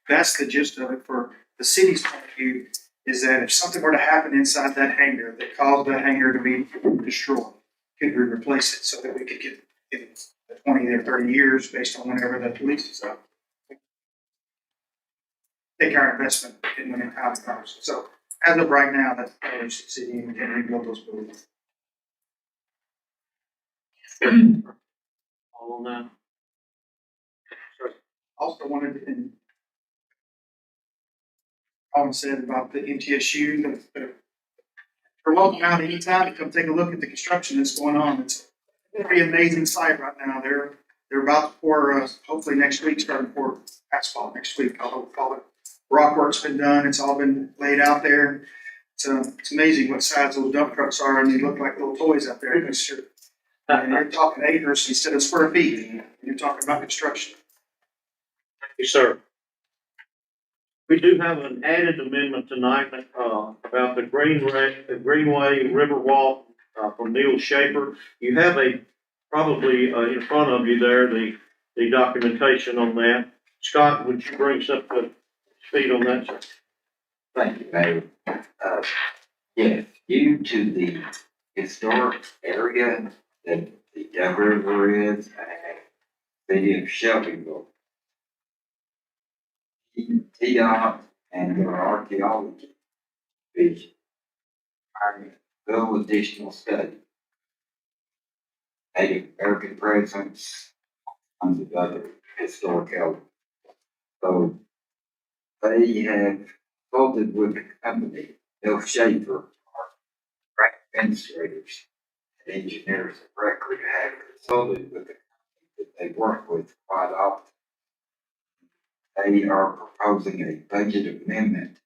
That's the gist of it for the city's point of view, is that if something were to happen inside that hangar that caused that hangar to be destroyed, could we replace it so that we could get 20 or 30 years based on whenever that lease is up? Take our investment in when it comes. So as of right now, that's the city and can rebuild those buildings. All on that. Also wanted to, and Colin said about the MTSU, for welcome out anytime to come take a look at the construction that's going on. It's a pretty amazing site right now. They're about to pour, hopefully next week, starting to pour asphalt next week. All the rock work's been done. It's all been laid out there. It's amazing what size those dump trucks are, and they look like little toys out there. It's sure. And you're talking acres instead of square feet. And you're talking about construction. Thank you, sir. We do have an added amendment tonight, about the Greenway Riverwalk, from Neil Schaefer. You have probably in front of you there, the documentation on that. Scott, would you bring us up to speed on that, sir? Thank you, Mayor. Yes, due to the historic area that the Dove River is, and city of Shelbyville, TDOT and their archaeology division are no additional study. Native American presence, tons of other historic elements. So they have consulted with the company, Bill Schaefer, our grant administrators and engineers of record have consulted with the company that they work with quite often. They are proposing a budget amendment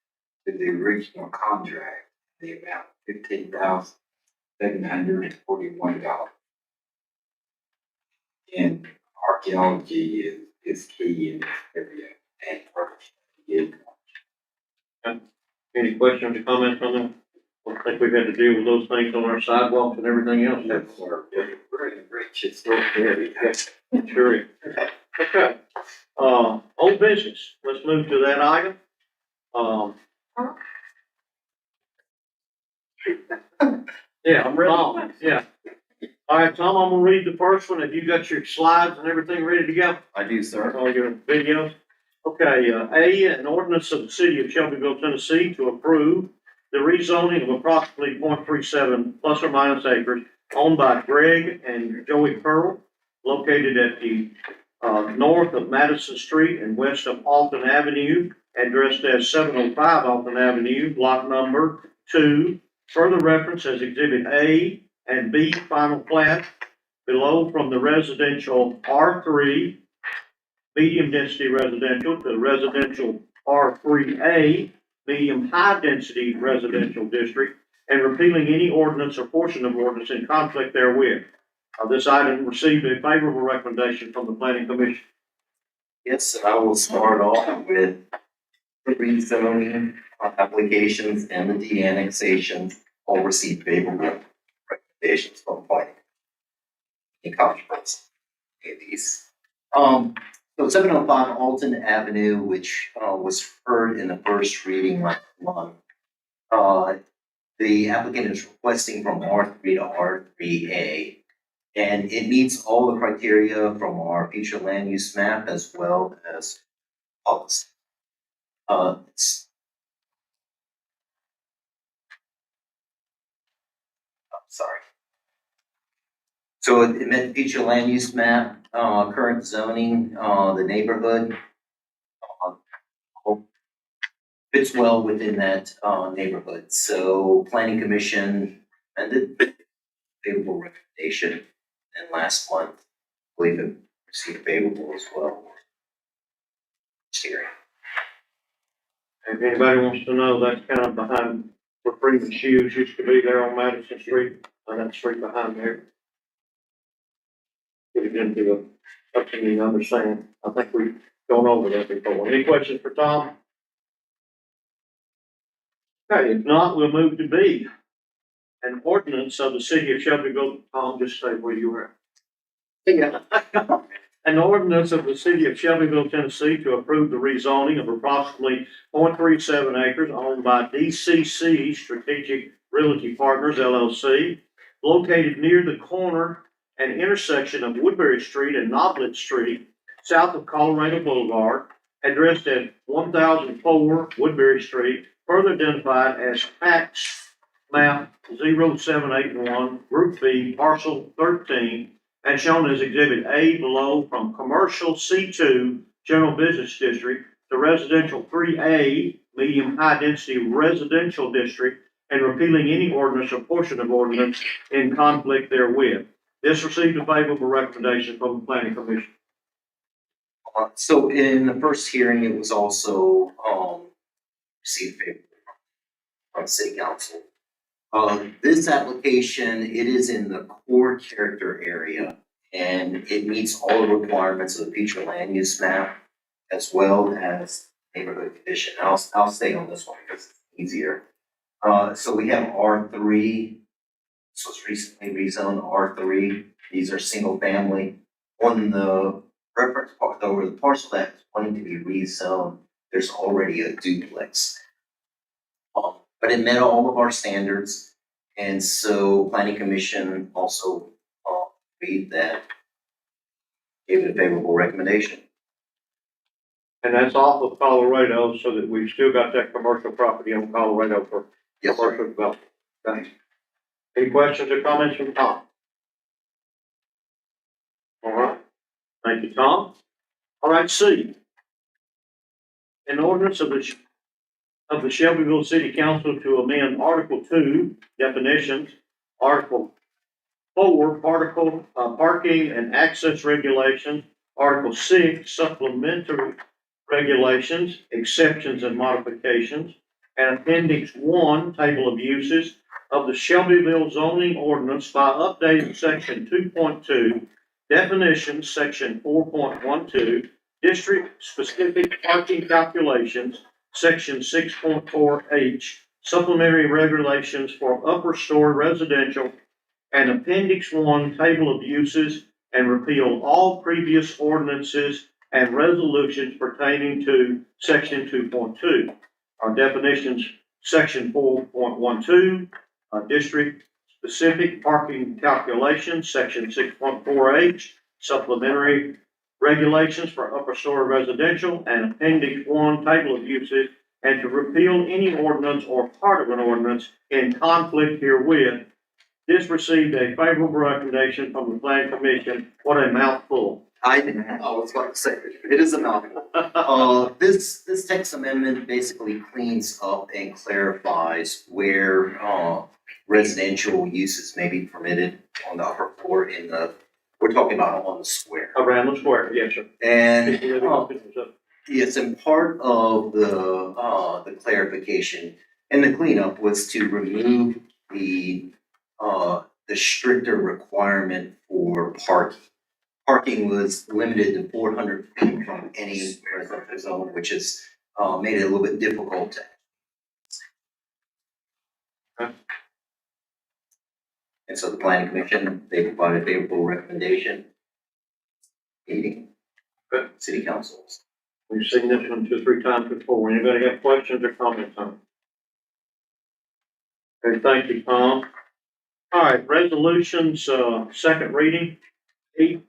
to the original contract, the amount of $15,741. And archaeology is key in this area and Any questions or comments on them? I think we've had to deal with those things on our sidewalks and everything else. that's our very rich historic area. Sure. Okay. Old business. Let's move to that item. Yeah, I'm ready. Tom, yeah. All right, Tom, I'm gonna read the first one. Have you got your slides and everything ready to go? I do, sir. All your videos? Okay, A, an ordinance of the city of Shelbyville, Tennessee to approve the rezoning of approximately 0.37 plus or minus acres owned by Greg and Joey Pearl, located at the north of Madison Street and west of Alton Avenue, addressed as 705 Alton Avenue, block number 2, further reference as Exhibit A and B, final plat, below from the residential R3, medium density residential, to the residential R3A, medium high density residential district, and repealing any ordinance or portion of ordinance in conflict therewith. This item received a favorable recommendation from the planning commission. Yes, I will start off with the rezoning applications and the de-annexations. All received favorable recommendations from planning. Any controversy? Any of these? So 705 Alton Avenue, which was heard in the first reading last month. The applicant is requesting from R3 to R3A. And it meets all the criteria from our future land use map as well as policy. So it met the future land use map, current zoning, the neighborhood. Fits well within that, neighborhood. So planning commission recommended favorable recommendation. And last month, I believe it received favorable as well. Hearing. If anybody wants to know, that's kind of behind where Freeman Shoes used to be there on Madison Street, on that street behind there. Get it into a, up to you understand. I think we've gone over that before. Any questions for Tom? Okay, if not, we'll move to B. An ordinance of the city of Shelbyville, Tom, just say where you were. Yeah. An ordinance of the city of Shelbyville, Tennessee to approve the rezoning of approximately 0.37 acres owned by DCC Strategic Realty Partners LLC, located near the corner and intersection of Woodbury Street and Noblet Street, south of Colorado Boulevard, addressed at 1004 Woodbury Street, further identified as tax map 0781, Group B, parcel 13, and shown as Exhibit A below, from Commercial C2 General Business District to Residential 3A Medium High Density Residential District, and repealing any ordinance or portion of ordinance in conflict therewith. This received a favorable recommendation from the Planning Commission. So in the first hearing, it was also, received favorable from city council. This application, it is in the core character area, and it meets all the requirements of the future land use map as well as neighborhood condition. I'll stay on this one because it's easier. So we have R3. This was recently rezoned R3. These are single family. On the reference part, though, the parcel that is wanting to be rezoned, there's already a duplex. But it met all of our standards, and so Planning Commission also agreed that, gave it a favorable recommendation. And that's off of Colorado, so that we've still got that commercial property on Colorado for commercial development. Okay. Any questions or comments from Tom? All right. Thank you, Tom. All right, C. An ordinance of the Shelbyville City Council to amend Article 2, definitions, Article 4, parking and access regulations, Article 6, supplementary regulations, exceptions and modifications, and Appendix 1, table of uses of the Shelbyville zoning ordinance by updating Section 2.2, definitions, Section 4.12, district-specific parking calculations, Section 6.4H, supplementary regulations for upper story residential, and Appendix 1, table of uses, and repeal all previous ordinances and resolutions pertaining to Section 2.2. Our definitions, Section 4.12, district-specific parking calculations, Section 6.4H, supplementary regulations for upper story residential, and Appendix 1, table of uses, and to repeal any ordinance or part of an ordinance in conflict herewith. This received a favorable recommendation from the Planning Commission. What a mouthful. I was about to say, it is a mouthful. This text amendment basically cleans up and clarifies where, residential uses may be permitted on the upper floor we're talking about on the square. Around the square, yes, sir. And, yes, and part of the clarification and the cleanup was to remove the stricter requirement for parking. Parking was limited to 400 feet from any residential zone, which has made it a little bit difficult to. Okay. And so the Planning Commission, they provided a favorable recommendation. Meeting. Good. City councils. We've seen this one 2 or 3 times before. Anybody have questions or comments on it? Okay, thank you, Tom. All right, resolutions, second reading. E,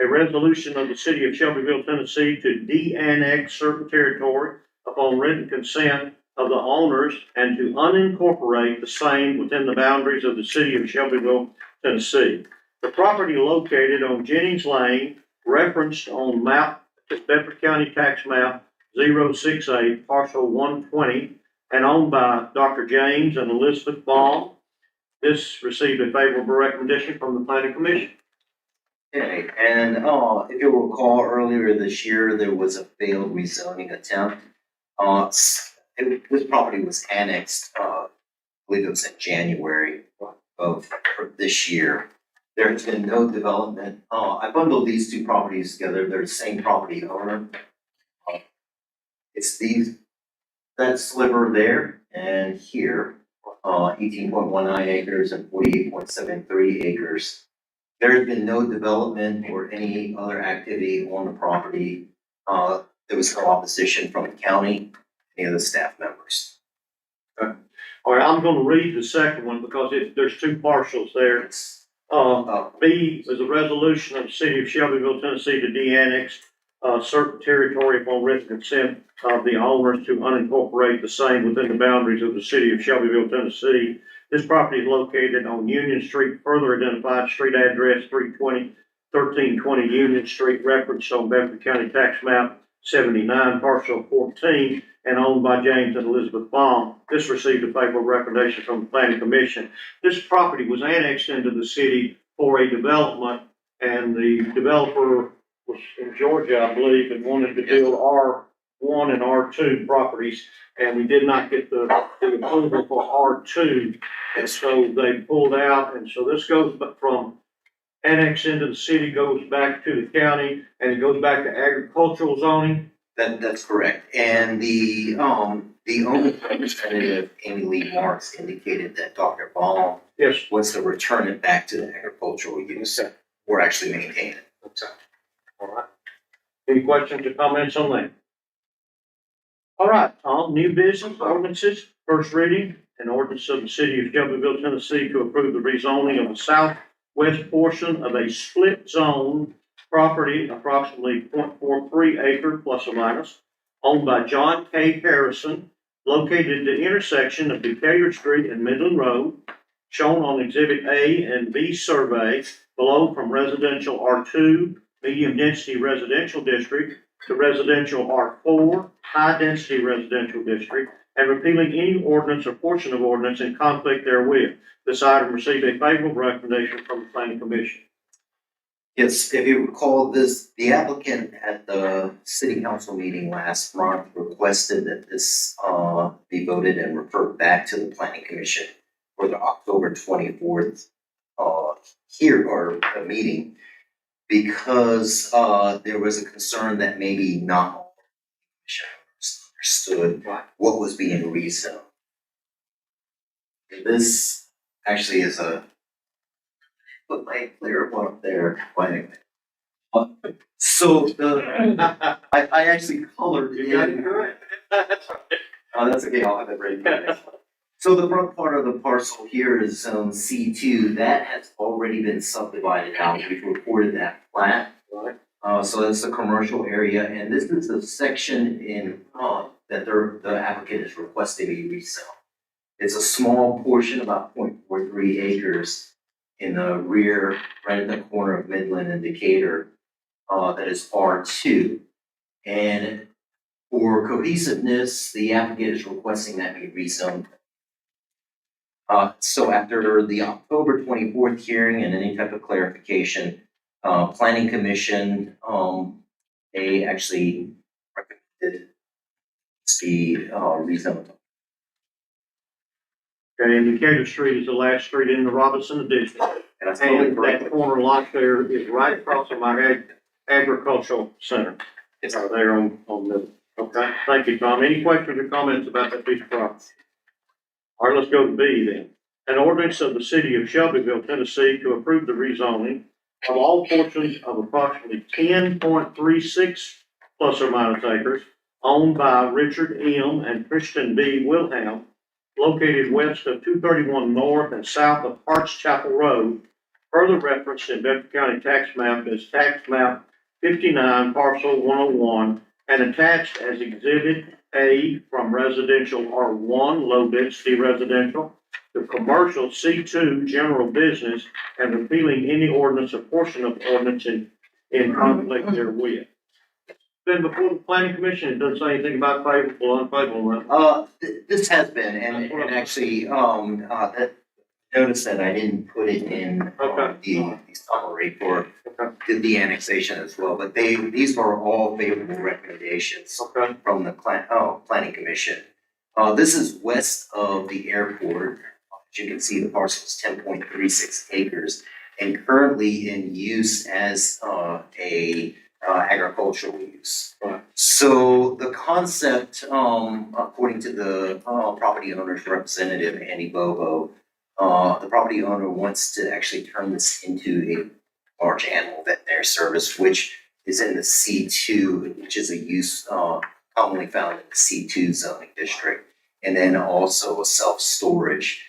a resolution of the city of Shelbyville, Tennessee to de-annex certain territory upon written consent of the owners and to unincorporate the same within the boundaries of the city of Shelbyville, Tennessee. The property located on Jennings Lane, referenced on Bedford County Tax Map 068, parcel 120, and owned by Dr. James and Elizabeth Baum. This received a favorable recommendation from the planning commission. Okay, and, if you'll recall, earlier this year, there was a failed rezoning attempt. This property was annexed, I believe it was in January of this year. There has been no development. I bundled these two properties together. They're the same property owner. It's that sliver there and here, 18.19 acres and 48.73 acres. There has been no development or any other activity on the property. There was no opposition from the county, any of the staff members. All right, I'm gonna read the second one because there's two parcels there. It's, B is a resolution of the city of Shelbyville, Tennessee to de-annex certain territory upon written consent of the owners to unincorporate the same within the boundaries of the city of Shelbyville, Tennessee. This property is located on Union Street, further identified street address 1320 Union Street, referenced on Bedford County Tax Map 79, parcel 14, and owned by James and Elizabeth Baum. This received a favorable recommendation from the planning commission. This property was annexed into the city for a development, and the developer was in Georgia, I believe, and wanted to build R1 and R2 properties, and we did not get the approval for R2, and so they pulled out, and so this goes from annex into the city, goes back to the county, and it goes back to agricultural zoning. That's correct. And the owner representative, Amy Lee Marks, indicated that Dr. Baum Yes. was to return it back to the agricultural use or actually maintain it. All right. Any questions or comments on that? All right, Tom, new business ordinances, first reading, an ordinance of the city of Shelbyville, Tennessee to approve the rezoning of the southwest portion of a split zone property, approximately 0.43 acre plus or minus, owned by John K. Harrison, located at the intersection of Decatur Street and Midland Road, shown on Exhibit A and B survey below from residential R2, medium density residential district, to residential R4, high density residential district, and repealing any ordinance or portion of ordinance in conflict therewith. This item received a favorable recommendation from the planning commission. Yes, if you recall this, the applicant at the city council meeting last month requested that this be voted and referred back to the planning commission for the October 24th meeting, because there was a concern that maybe not all understood what was being rezoned. This actually is put my clear one up there. So I actually colored it. You got it correct. That's okay, I'll have it ready. So the front part of the parcel here is zone C2, that has already been subdivided out, we've recorded that plat. Right. So that's the commercial area, and this is the section in front that the applicant is requesting be rezoned. It's a small portion, about 0.43 acres in the rear, right at the corner of Midland and Decatur, that is R2. And for cohesiveness, the applicant is requesting that be rezoned. So after the October 24th hearing and any type of clarification, planning commission, they actually recommended the rezoned. Okay, and Decatur Street is the last street in the Robinson Addition. And that's totally And correct. that corner lot there is right across from our agricultural center. It's There on the, okay, thank you, Tom. Any questions or comments about that piece of property? All right, let's go to B then. An ordinance of the city of Shelbyville, Tennessee to approve the rezoning of all portions of approximately 10.36 plus or minus acres owned by Richard M. and Kristen B. Wilhelm, located west of 231 North and south of Harts Chapel Road, further referenced in Bedford County Tax Map as Tax Map 59, Parcel 101, and attached as Exhibit A from residential R1, low density residential, to commercial C2 general business and repealing any ordinance or portion of ordinance in conflict therewith. Been before the planning commission, it doesn't say anything about favorable or unfavorable, right? This has been, and actually, that, notice that I didn't put it in, the summary for the annexation as well, but these are all favorable recommendations from the planning commission. This is west of the airport. As you can see, the parcel is 10.36 acres and currently in use as agricultural use. So the concept, according to the property owner's representative, Andy Bobo, the property owner wants to actually turn this into a large animal veterinary service, which is in the C2, which is a use commonly found in the C2 zoning district, and then also a self-storage.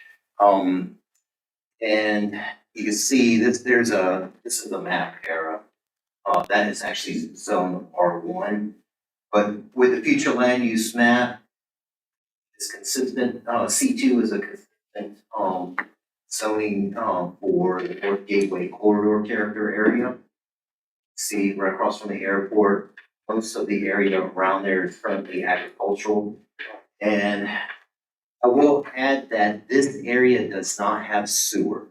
And you can see this. This is a map era. That is actually zone R1, but with the future land use map, it's consistent. C2 is a consistent zoning for the North Gateway Corridor character area. See right across from the airport, most of the area around there is currently agricultural. And I will add that this area does not have sewer.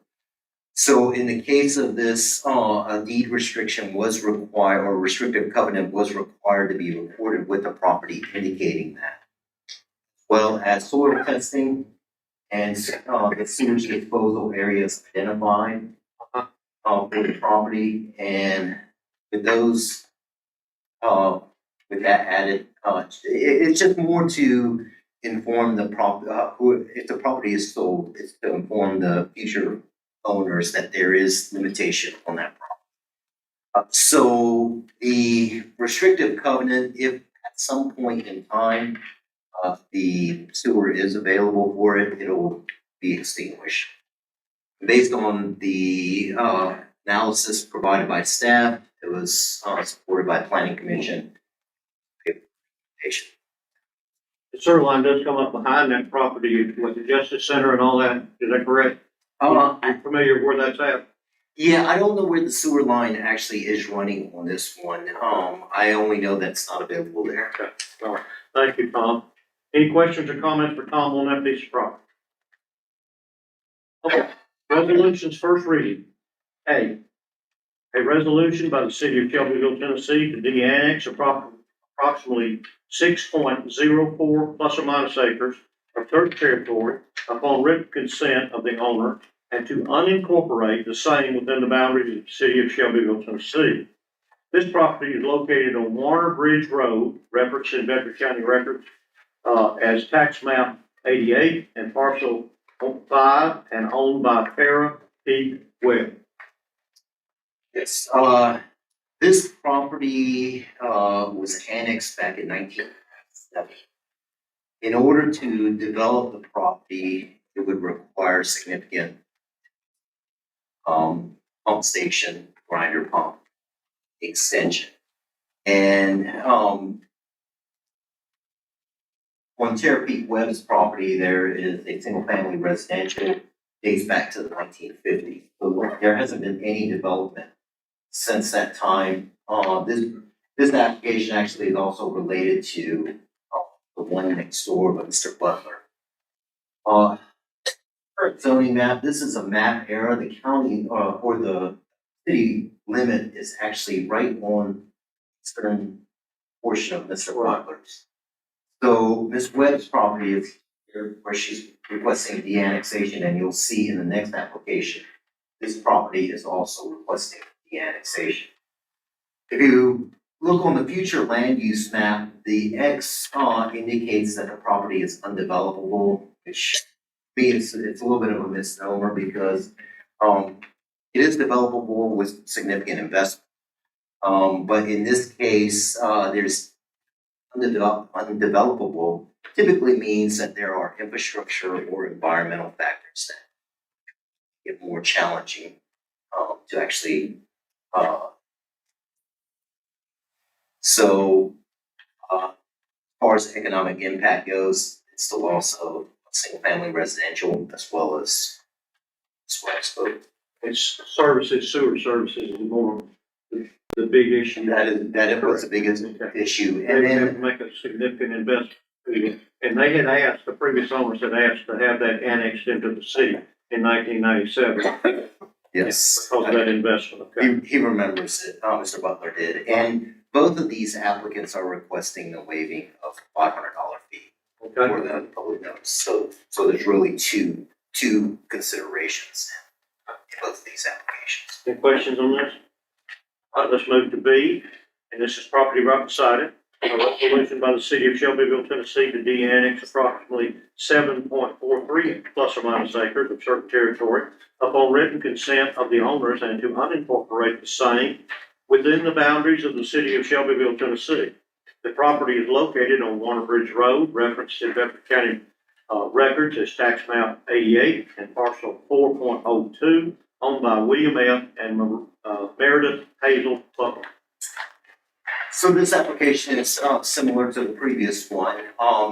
So in the case of this, a deed restriction was required, or restrictive covenant was required to be recorded with the property indicating that. Well, as soil testing and the sewage disposal areas identified for the property, and with those, with that added, it's just more to inform the if the property is sold, it's to inform the future owners that there is limitation on that property. So the restrictive covenant, if at some point in time the sewer is available for it, it'll be extinguished. Based on the analysis provided by staff, it was supported by Planning Commission. The sewer line does come up behind that property with the Justice Center and all that, is that correct? I'm familiar with where that's at. Yeah, I don't know where the sewer line actually is running on this one. I only know that it's not available there. Okay, all right. Thank you, Tom. Any questions or comments for Tom on that piece of property? Okay, resolutions first reading. A resolution by the city of Shelbyville, Tennessee to de-annex approximately 6.04 plus or minus acres of third territory upon written consent of the owner and to unincorporate the same within the boundaries of the city of Shelbyville, Tennessee. This property is located on Warner Bridge Road, referenced in Bedford County records as tax map 88 and parcel 5 and owned by Farrah P. Webb. Yes. This property was annexed back in 1997. In order to develop the property, it would require significant pump station, grinder pump extension. And on Tara Pete Webb's property, there is a single-family residential, dates back to the 1950s. So there hasn't been any development since that time. This application actually is also related to the one next door by Mr. Butler. Current zoning map, this is a map error. The county or the city limit is actually right on the eastern portion of Mr. Butler's. So Ms. Webb's property is here where she's requesting the annexation, and you'll see in the next application, this property is also requesting the annexation. If you look on the future land use map, the X indicates that the property is undevelopable, which means it's a little bit of a misnomer because it is developable with significant investment. But in this case, there's undevelopable typically means that there are infrastructure or environmental factors that get more challenging to actually so as far as economic impact goes, it's still also a single-family residential as well as both. It's services, sewer services is more the big issue. That was the biggest issue. They And would have to then, make a significant investment. And they had asked, the previous owners had asked to have that annexed into the city in 1997 yes. because of that investment, okay? He remembers it, Mr. Butler did, and both of these applicants are requesting the waiving of $500 fee for Okay, the public notice. So there's really two considerations in both of these applications. any questions on this? All right, let's move to B, and this is property right beside it. A resolution by the city of Shelbyville, Tennessee to de-annex approximately 7.43 plus or minus acres of certain territory upon written consent of the owners and to unincorporate the same within the boundaries of the city of Shelbyville, Tennessee. The property is located on Warner Bridge Road, referenced in Bedford County records as tax map 88 and parcel 4.02, owned by William F. and Meredith Hazel Butler. So this application is similar to the previous one.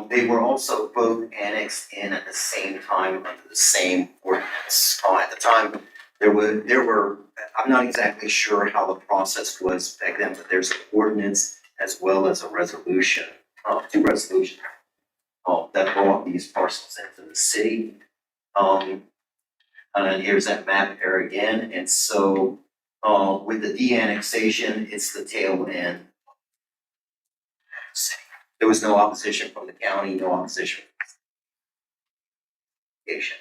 They were also both annexed in at the same time under the same ordinance. At the time, there were, I'm not exactly sure how the process was back then, but there's an ordinance as well as a resolution, two resolutions that brought these parcels into the city. And here's that map here again. And so with the de-annexation, it's the tail end. There was no opposition from the county, no opposition from the state.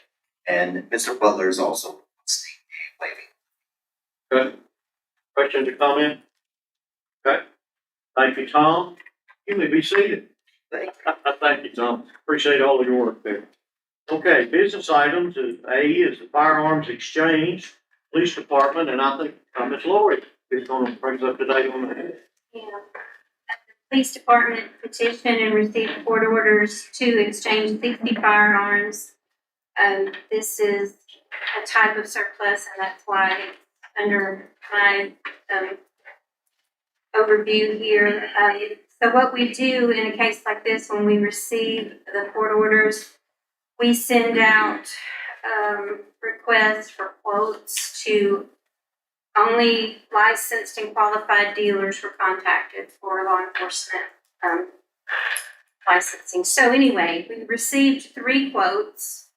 And Mr. Butler is also waiving. Okay. Questions or comment? Okay. Thank you, Tom. You may be seated. Thank you, Tom. Appreciate all of your work there. Okay, business items is A is the firearms exchange, police department, and I think Ms. Lori is going to bring us up to date on that. Yeah. The police department petitioned and received court orders to exchange 60 firearms. This is a type of surplus, and that's why it's under my overview here. So what we do in a case like this, when we receive the court orders, we send out requests for quotes to only licensed and qualified dealers were contacted for law enforcement licensing. So anyway, we received 3 quotes.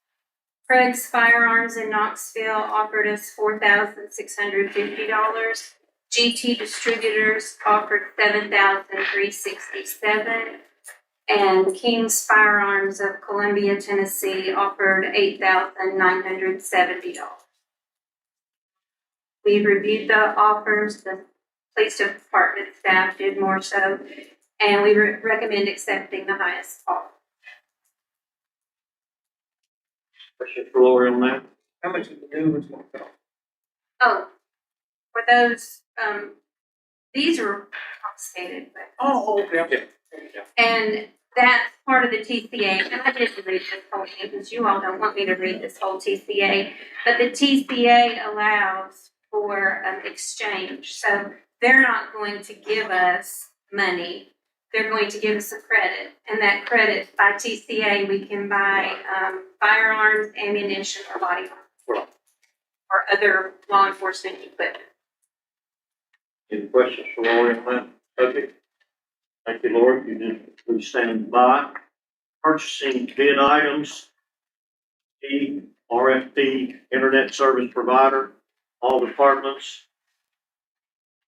Craig's Firearms in Knoxville offered us $4,650. GT Distributors offered $7,367. And King's Firearms of Columbia, Tennessee offered $8,970. We reviewed the offers, the police department staff did more so, and we recommend accepting the highest offer. Question for Lori on that? How much of the new ones going to cost? Oh, for those, these are confiscated, but. Oh, okay. And that's part of the TCA, and I didn't read this whole thing because you all don't want me to read this whole TCA, but the TCA allows for exchange. So they're not going to give us money. They're going to give us a credit, and that credit by TCA, we can buy firearms, ammunition, or body armor, or other law enforcement equipment. Any questions for Lori on that subject? Thank you, Lori. You just please stand by. Purchasing bid items, RFP, Internet Service Provider, all departments.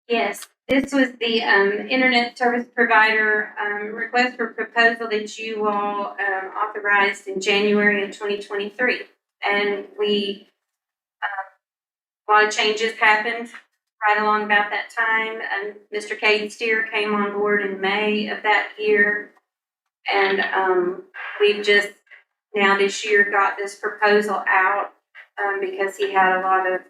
Yes, this was the internet service provider request for proposal that you all authorized in January of 2023. And we, a lot of changes happened right along about that time. And Mr. Caden Steer came on board in May of that year. And we've just now this year got this proposal out because he had a lot of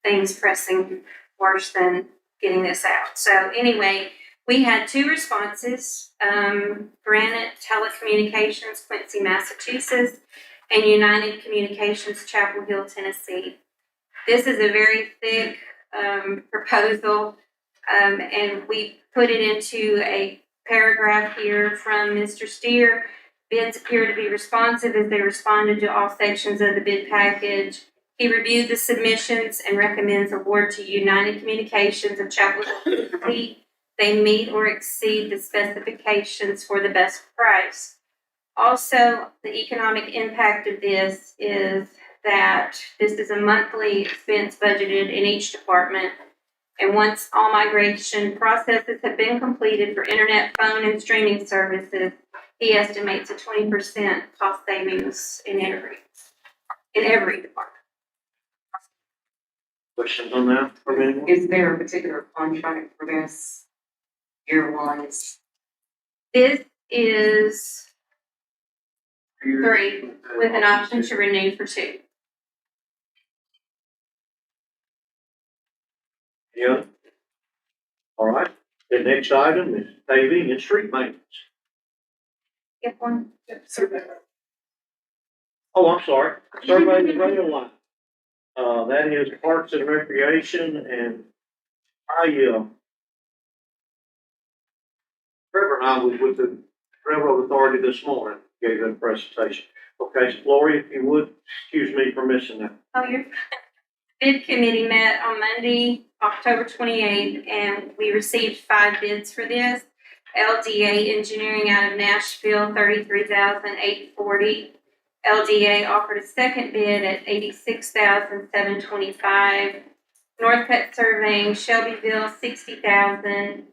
things pressing worse than getting this out. So anyway, we had 2 responses, Granite Telecommunications, Quincy, Massachusetts, and United Communications, Chapel Hill, Tennessee. This is a very thick proposal, and we put it into a paragraph here from Mr. Steer Bids appear to be responsive as they responded to all sections of the bid package. He reviewed the submissions and recommends award to United Communications of Chapel Hill, Tennessee. They meet or exceed the specifications for the best price. Also, the economic impact of this is that this is a monthly expense budgeted in each department. And once all migration processes have been completed for internet, phone, and streaming services, he estimates a 20% cost savings in every department. Questions on that from anyone? Is there a particular contract for this year-wise? This is 3 with an option to renew for 2. Yeah. All right, the next item is paving and street maintenance. Get one? Oh, I'm sorry, survey the rail line. That is Parks and Recreation, and Trevor and I was with the Railroad Authority this morning, gave them a presentation. Okay, so Lori, if you would, excuse me for missing that. Oh, you're. Bid committee met on Monday, October 28th, and we received 5 bids for this. LDA Engineering out of Nashville, $33,840. LDA offered a second bid at $86,725. Northcutt Surveying, Shelbyville, $60,000.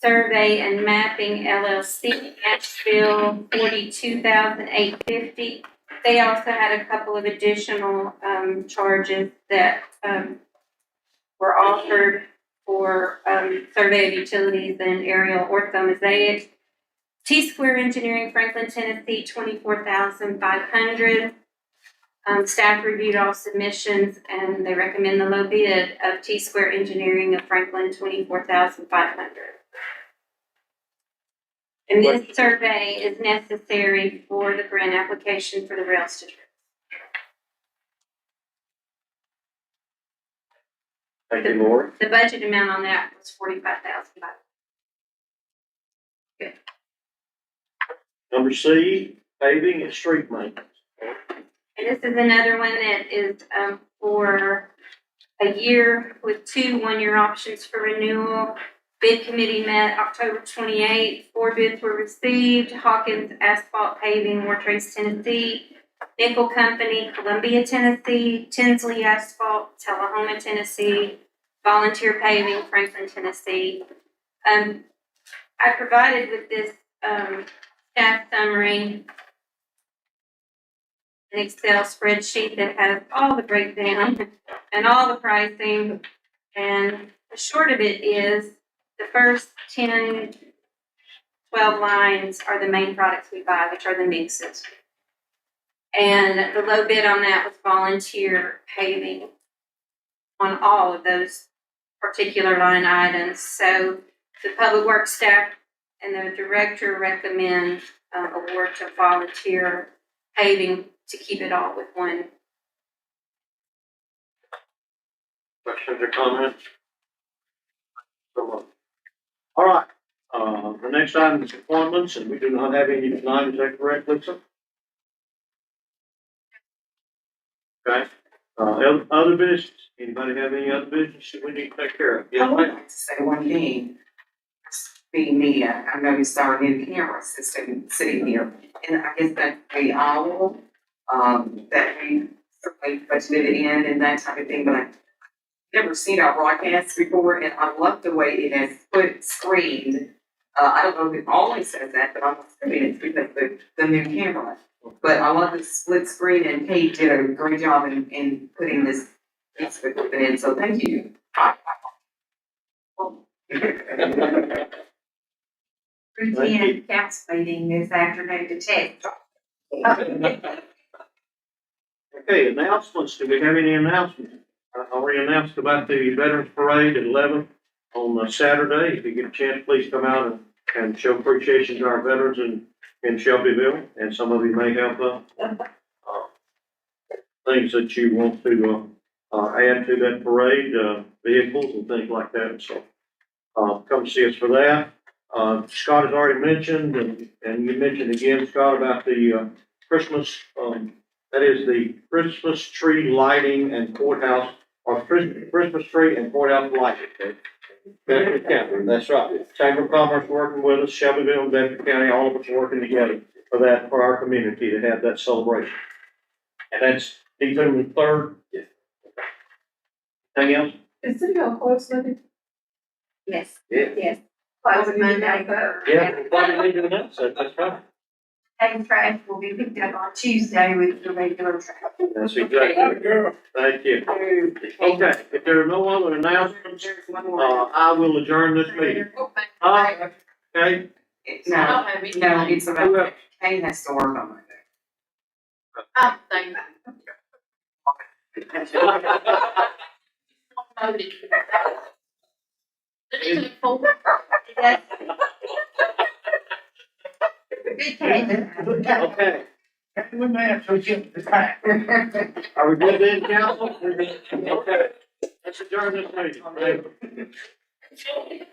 Survey and Mapping LLC, Nashville, $42,850. They also had a couple of additional charges that were offered for survey of utilities and aerial orthomosaic. T-Square Engineering, Franklin, Tennessee, $24,500. Staff reviewed all submissions and they recommend the low bid of T-Square Engineering of Franklin, $24,500. And this survey is necessary for the grant application for the rails to trip. Thank you, Lori. The budget amount on that was $45,000. Number C, paving and street maintenance. And this is another one that is for a year with 2 one-year options for renewal. Bid committee met October 28th. 4 bids were received. Hawkins Asphalt Paving, Wartrace, Tennessee. Nickel Company, Columbia, Tennessee. Tinsley Asphalt, Tullahoma, Tennessee. Volunteer Paving, Franklin, Tennessee. I provided with this staff summary an Excel spreadsheet that has all the breakdown and all the pricing. And the short of it is the first 10, 12 lines are the main products we buy, which are the mixes. And the low bid on that was Volunteer Paving on all of those particular line items. So the Public Works staff and the director recommend award to Volunteer Paving to keep it all with one. Questions or comments? All right, the next item is appointments, and we do not have any tonight, is that correct, Lisa? Okay, other business, anybody have any other business that we need to take care of? I Yes, would ma'am. like to say one thing. Being me, I noticed our new camera system sitting here, and I guess that's the owl, that we certainly budgeted in and that type of thing, but I've never seen our broadcast before, and I love the way it has split screened. I don't know if it always says that, but I'm assuming it's because the new camera. But I love the split screen, and Kate did a great job in putting this piece of equipment in, so thank you. Routine council meeting this afternoon to check. Okay, announcements, do we have any announcements? I already announced about the Veterans Parade at 11 on Saturday. If you get a chance, please come out and show appreciation to our veterans in Shelbyville, and some of you may have things that you want to add to that parade, vehicles and things like that. So come see us for that. Scott has already mentioned, and you mentioned again, Scott, about the, Christmas, that is the Christmas tree lighting and courthouse, or Christmas tree and courthouse lighting. Bedford County, that's right. Chamber of Commerce working with us, Shelbyville and Bedford County, all of us working together for that, for our community to have that celebration. And that's December 3rd. Anything else? Is City Hall closed Monday? Yes, Yeah. yes. Close Monday, but. Yeah, probably leaving that, so that's right. And trash will be picked up on Tuesday with the regular trash. That's exactly. Thank you. Okay, if there are no other announcements, I will adjourn this meeting. Okay, No, no, it's about, Kane has to work on it. I think. Voted. Let me take four. Good catch. okay. We may have to get the time. Are we good then, council? Okay. Let's adjourn this meeting. Thank you.